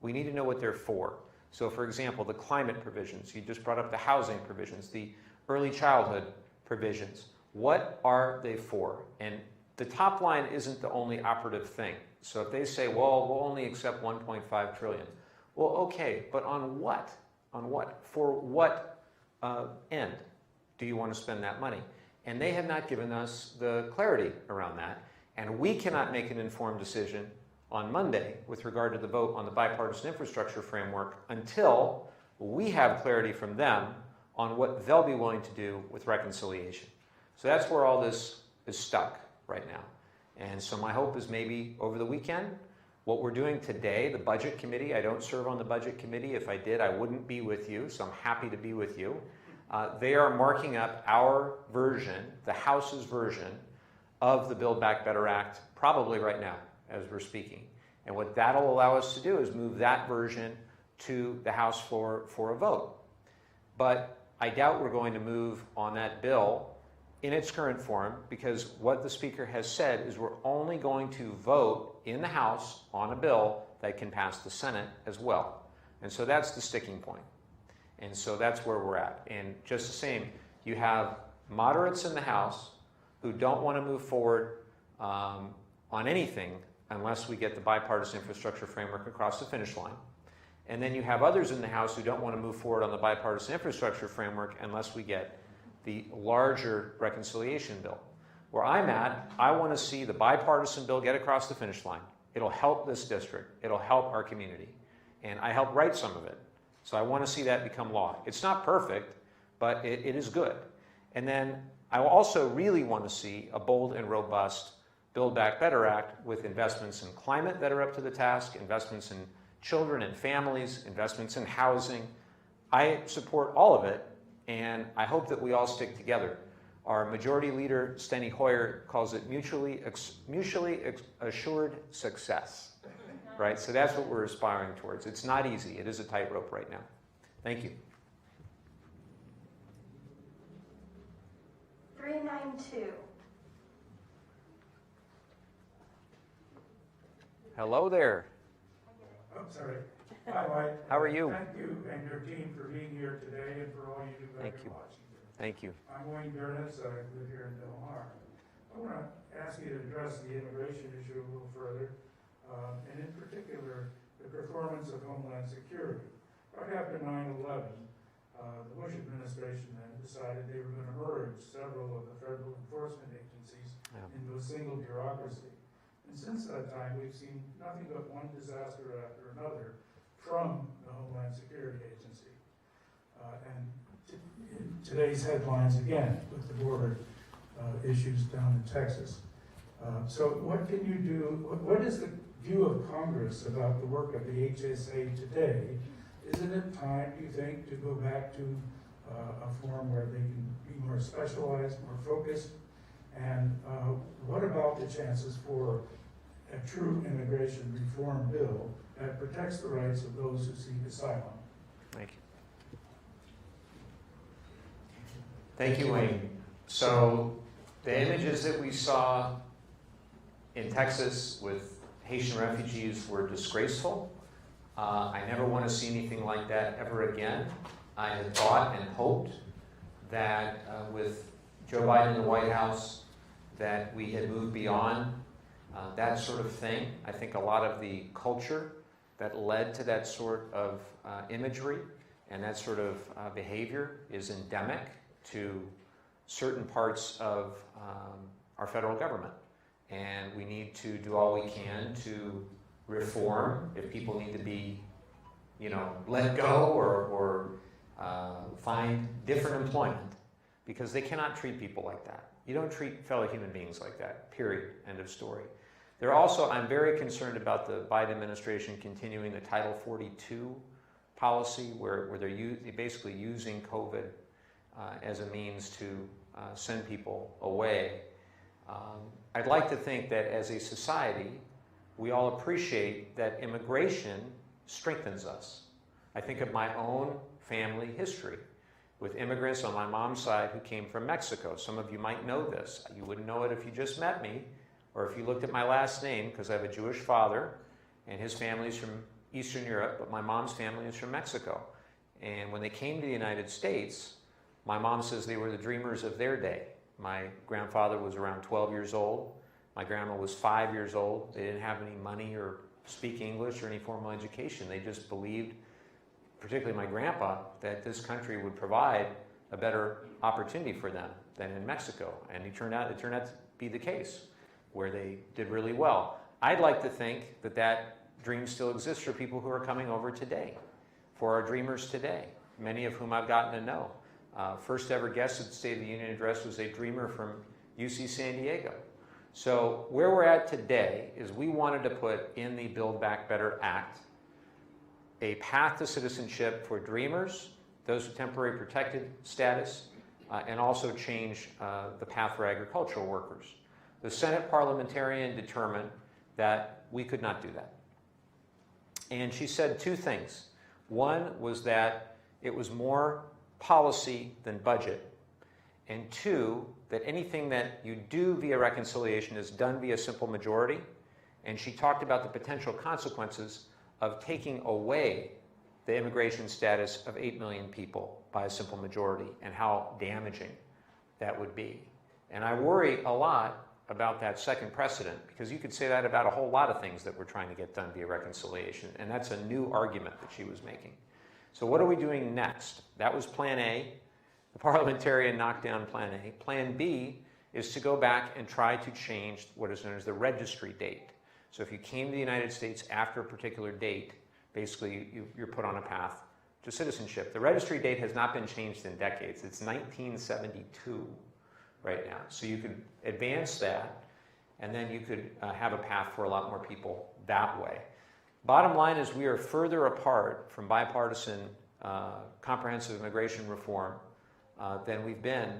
We need to know what they're for. So for example, the climate provisions, you just brought up the housing provisions, the early childhood provisions. What are they for? And the top line isn't the only operative thing. So if they say, well, we'll only accept 1.5 trillion. Well, okay, but on what? On what? For what end do you want to spend that money? And they have not given us the clarity around that. And we cannot make an informed decision on Monday with regard to the vote on the bipartisan infrastructure framework until we have clarity from them on what they'll be willing to do with reconciliation. So that's where all this is stuck right now. And so my hope is maybe over the weekend, what we're doing today, the budget committee, I don't serve on the budget committee. If I did, I wouldn't be with you, so I'm happy to be with you. They are marking up our version, the House's version, of the Build Back Better Act, probably right now as we're speaking. And what that'll allow us to do is move that version to the House floor for a vote. But I doubt we're going to move on that bill in its current form, because what the Speaker has said is we're only going to vote in the House on a bill that can pass the Senate as well. And so that's the sticking point. And so that's where we're at. And just the same, you have moderates in the House who don't want to move forward on anything unless we get the bipartisan infrastructure framework across the finish line. And then you have others in the House who don't want to move forward on the bipartisan infrastructure framework unless we get the larger reconciliation bill. Where I'm at, I want to see the bipartisan bill get across the finish line. It'll help this district. It'll help our community. And I helped write some of it. So I want to see that become law. It's not perfect, but it is good. And then I also really want to see a bold and robust Build Back Better Act with investments in climate that are up to the task, investments in children and families, investments in housing. I support all of it, and I hope that we all stick together. Our majority leader, Steny Hoyer, calls it mutually assured success, right? So that's what we're aspiring towards. It's not easy. It is a tightrope right now. Thank you. 392. Hello there. I'm sorry. Hi, Mike. How are you? Thank you and your team for being here today and for all you do back in Washington. Thank you. I'm Wayne Bernis. I live here in Del Mar. I want to ask you to address the immigration issue a little further, and in particular, the performance of Homeland Security. Right after 9/11, the Bush administration then decided they were going to merge several of the federal enforcement agencies into a single bureaucracy. And since that time, we've seen nothing but one disaster after another from the Homeland Security Agency. And in today's headlines again with the border issues down in Texas. So what can you do? What is the view of Congress about the work of the HSA today? Isn't it time, do you think, to go back to a form where they can be more specialized, more focused? And what about the chances for a true immigration reform bill that protects the rights of those who seek asylum? Thank you. Thank you, Wayne. So the images that we saw in Texas with Haitian refugees were disgraceful. I never want to see anything like that ever again. I had thought and hoped that with Joe Biden in the White House that we had moved beyond that sort of thing. I think a lot of the culture that led to that sort of imagery and that sort of behavior is endemic to certain parts of our federal government. And we need to do all we can to reform if people need to be, let go or find different employment, because they cannot treat people like that. You don't treat fellow human beings like that, period, end of story. I'm very concerned about the Biden administration continuing the Title 42 policy where they're basically using COVID as a means to send people away. I'd like to think that as a society, we all appreciate that immigration strengthens us. I think of my own family history with immigrants on my mom's side who came from Mexico. Some of you might know this. You wouldn't know it if you just met me or if you looked at my last name, because I have a Jewish father and his family's from Eastern Europe, but my mom's family is from Mexico. And when they came to the United States, my mom says they were the dreamers of their day. My grandfather was around 12 years old. My grandma was 5 years old. They didn't have any money or speak English or any formal education. They just believed, particularly my grandpa, that this country would provide a better opportunity for them than in Mexico. And it turned out to be the case, where they did really well. I'd like to think that that dream still exists for people who are coming over today, for our dreamers today, many of whom I've gotten to know. First ever guest at the State of the Union address was a dreamer from UC San Diego. So where we're at today is we wanted to put in the Build Back Better Act a path to citizenship for dreamers, those with temporary protected status, and also change the path for agricultural workers. The Senate parliamentarian determined that we could not do that. And she said two things. One was that it was more policy than budget. And two, that anything that you do via reconciliation is done via simple majority. And she talked about the potential consequences of taking away the immigration status of 8 million people by a simple majority and how damaging that would be. And I worry a lot about that second precedent, because you could say that about a whole lot of things that we're trying to get done via reconciliation, and that's a new argument that she was making. So what are we doing next? That was Plan A. The parliamentarian knocked down Plan A. Plan B is to go back and try to change what is known as the registry date. So if you came to the United States after a particular date, basically you're put on a path to citizenship. The registry date has not been changed in decades. It's 1972 right now. So you could advance that and then you could have a path for a lot more people that way. Bottom line is we are further apart from bipartisan comprehensive immigration reform than we've been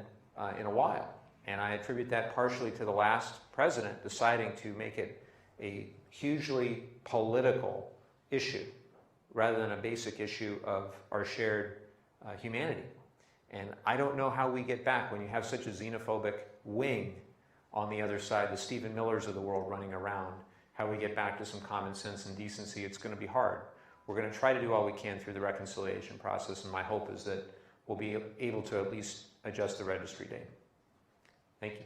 in a while. And I attribute that partially to the last president deciding to make it a hugely political issue rather than a basic issue of our shared humanity. And I don't know how we get back when you have such a xenophobic wing on the other side, the Stephen Millers of the world running around, how we get back to some common sense and decency. It's going to be hard. We're going to try to do all we can through the reconciliation process, and my hope is that we'll be able to at least adjust the registry date. Thank you.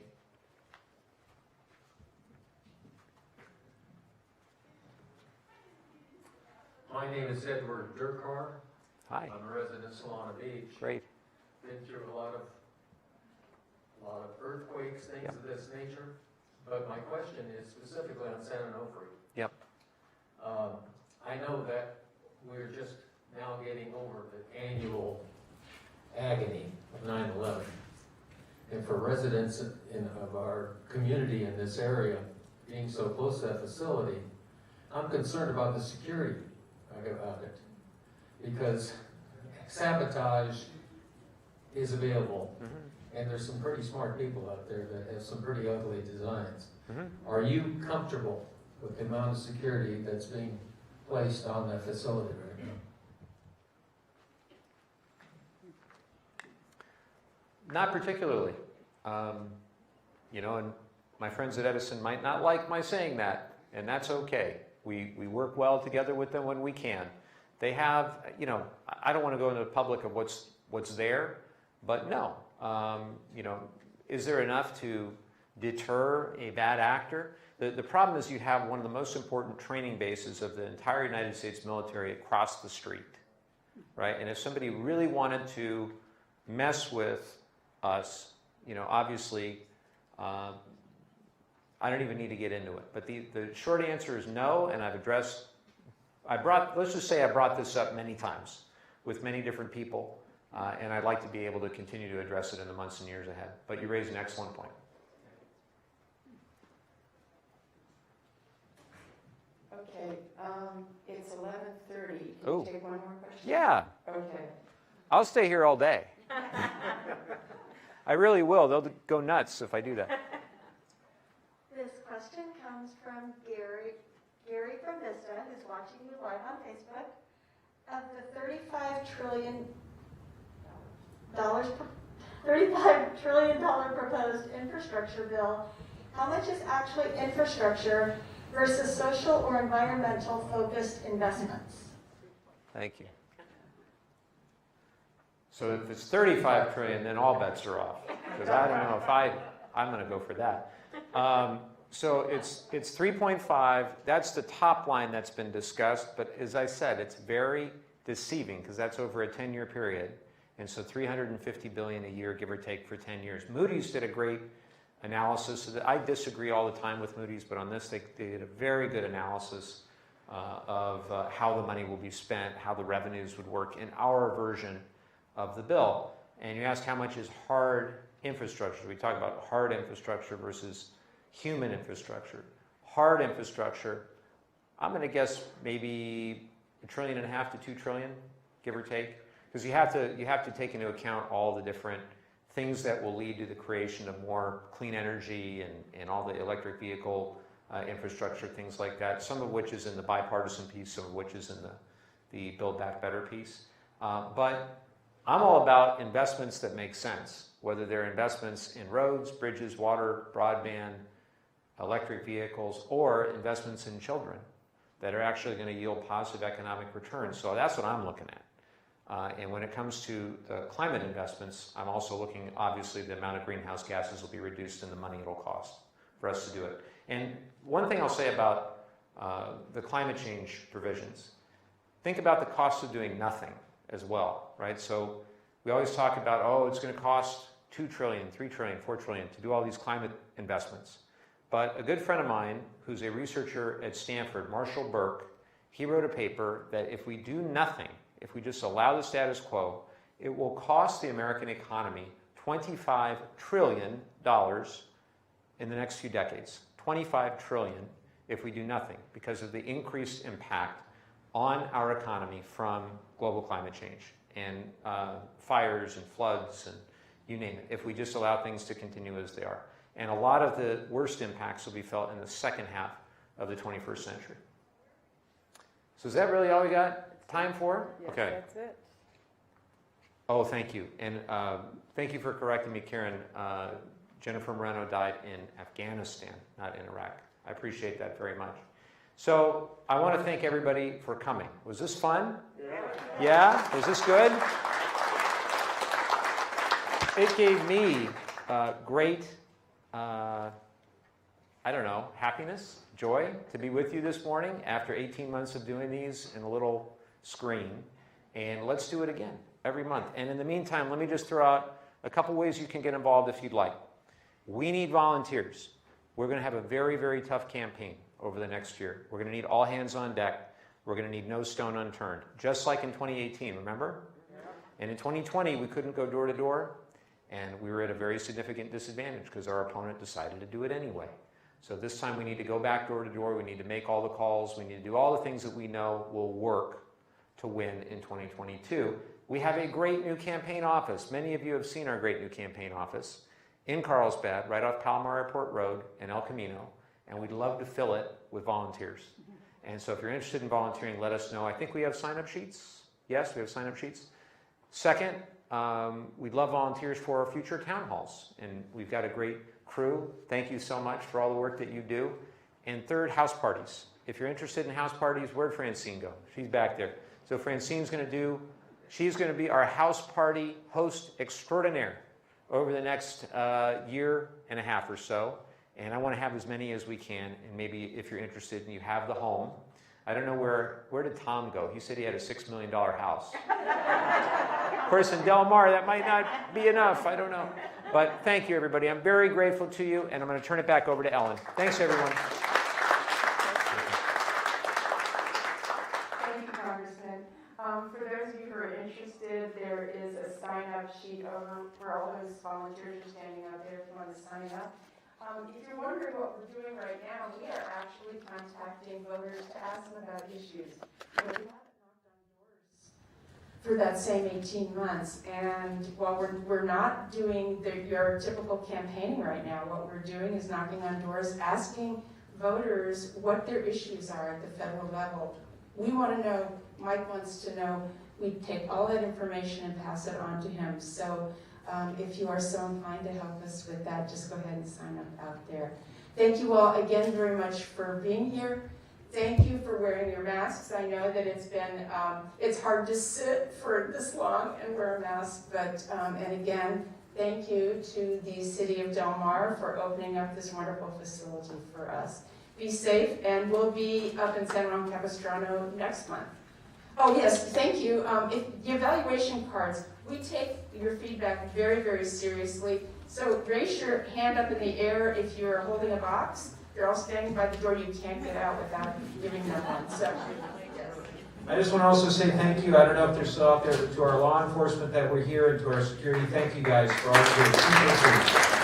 My name is Edward Durkar. Hi. I'm a resident of Solana Beach. Great. Been through a lot of earthquakes, things Yep. of this nature. But my question is specifically on San Onofre. Yep. I know that we're just now getting over the annual agony of 9/11. And for residents of our community in this area, being so close to that facility, I'm concerned about the security about it. Because sabotage is available. And there's some pretty smart people out there that have some pretty ugly designs. Are you comfortable with the amount of security that's being placed on that facility right now? Not particularly. You know, and my friends at Edison might not like my saying that, and that's okay. We work well together with them when we can. They have, you know, I don't want to go into the public of what's there, but no. You know, is there enough to deter a bad actor? The problem is you have one of the most important training bases of the entire United States military across the street, right? And if somebody really wanted to mess with us, you know, obviously, I don't even need to get into it. But the short answer is no, and let's just say I brought this up many times with many different people, and I'd like to be able to continue to address it in the months and years ahead. But you raise an excellent point. Okay, it's 11:30. Can Ooh. you take one more question? Yeah. Okay. I'll stay here all day. I really will. They'll go nuts if I do that. This question comes from Gary from Vista, who's watching you live on Facebook. Of the $35 trillion proposed infrastructure bill, how much is actually infrastructure versus social or environmental focused investments? Thank you. So if it's 35 trillion, then all bets are off. Because I don't know if I'm going to go for that. So it's 3.5. That's the top line that's been discussed. But as I said, it's very deceiving because that's over a 10-year period. And so 350 billion a year, give or take, for 10 years. Moody's did a great analysis. I disagree all the time with Moody's, but on this, they did a very good analysis of how the money will be spent, how the revenues would work in our version of the bill. And you ask how much is hard infrastructure. We talk about hard infrastructure versus human infrastructure. Hard infrastructure, I'm going to guess maybe $1.5 trillion to $2 trillion, give or take, because you have to take into account all the different things that will lead to the creation of more clean energy and all the electric vehicle infrastructure, things like that. Some of which is in the bipartisan piece, some of which is in the Build Back Better piece. But I'm all about investments that make sense, whether they're investments in roads, bridges, water, broadband, electric vehicles, or investments in children that are actually going to yield positive economic returns. So that's what I'm looking at. And when it comes to the climate investments, I'm also looking, obviously, the amount of greenhouse gases will be reduced and the money it'll cost for us to do it. And one thing I'll say about the climate change provisions, think about the cost of doing nothing as well, right? So we always talk about, oh, it's going to cost $2 trillion, $3 trillion, $4 trillion to do all these climate investments. But a good friend of mine, who's a researcher at Stanford, Marshall Burke, he wrote a paper that if we do nothing, if we just allow the status quo, it will cost the American economy $25 trillion in the next few decades. $25 trillion if we do nothing because of the increased impact on our economy from global climate change and fires and floods and you name it, if we just allow things to continue as they are. And a lot of the worst impacts will be felt in the second half of the 21st century. So is that really all we got time for? Yes, okay. That's it. Oh, thank you. And thank you for correcting me, Karen. Jennifer Moreno died in Afghanistan, not in Iraq. I appreciate that very much. So I want to thank everybody for coming. Was this fun? Yeah? Was this good? It gave me great, I don't know, happiness, joy to be with you this morning after 18 months of doing these in a little screen. And let's do it again every month. And in the meantime, let me just throw out a couple ways you can get involved if you'd like. We need volunteers. We're going to have a very, very tough campaign over the next year. We're going to need all hands on deck. We're going to need no stone unturned, just like in 2018, remember? And in 2020, we couldn't go door to door, and we were at a very significant disadvantage because our opponent decided to do it anyway. So this time we need to go back door to door. We need to make all the calls. We need to do all the things that we know will work to win in 2022. We have a great new campaign office. Many of you have seen our great new campaign office in Carlsbad, right off Palomar Airport Road in El Camino, and we'd love to fill it with volunteers. And so if you're interested in volunteering, let us know. I think we have sign-up sheets. Yes, we have sign-up sheets. Second, we'd love volunteers for our future town halls, and we've got a great crew. Thank you so much for all the work that you do. And third, house parties. If you're interested in house parties, where'd Francine go? She's back there. So Francine's going to be our house party host extraordinaire over the next year and a half or so. And I want to have as many as we can. And maybe if you're interested and you have the home, I don't know where did Tom go? He said he had a $6 million house. Of course, in Del Mar, that might not be enough. I don't know. But thank you, everybody. I'm very grateful to you, and I'm going to turn it back over to Ellen. Thanks, everyone. Thank you, Congressman. For those of you who are interested, there is a sign-up sheet over where all those volunteers are standing out there if you want to sign up. If you're wondering what we're doing right now, we are actually contacting voters to ask them about issues. We haven't knocked on doors for that same 18 months. And while we're not doing your typical campaigning right now, what we're doing is knocking on doors, asking voters what their issues are at the federal level. We want to know, Mike wants to know, we take all that information and pass it on to him. So if you are so inclined to help us with that, just go ahead and sign up out there. Thank you all again very much for being here. Thank you for wearing your masks. I know that it's hard to sit for this long and wear a mask, but, and again, thank you to the City of Del Mar for opening up this wonderful facility for us. Be safe, and we'll be up in San Juan Capistrano next month. Oh yes, thank you. The evaluation cards, we take your feedback very, very seriously. So raise your hand up in the air if you're holding a box. You're all standing by the door. You can't get out without giving them one. So, I just want to also say thank you. I don't know if they're still out there, but to our law enforcement that were here and to our security, thank you guys for all of your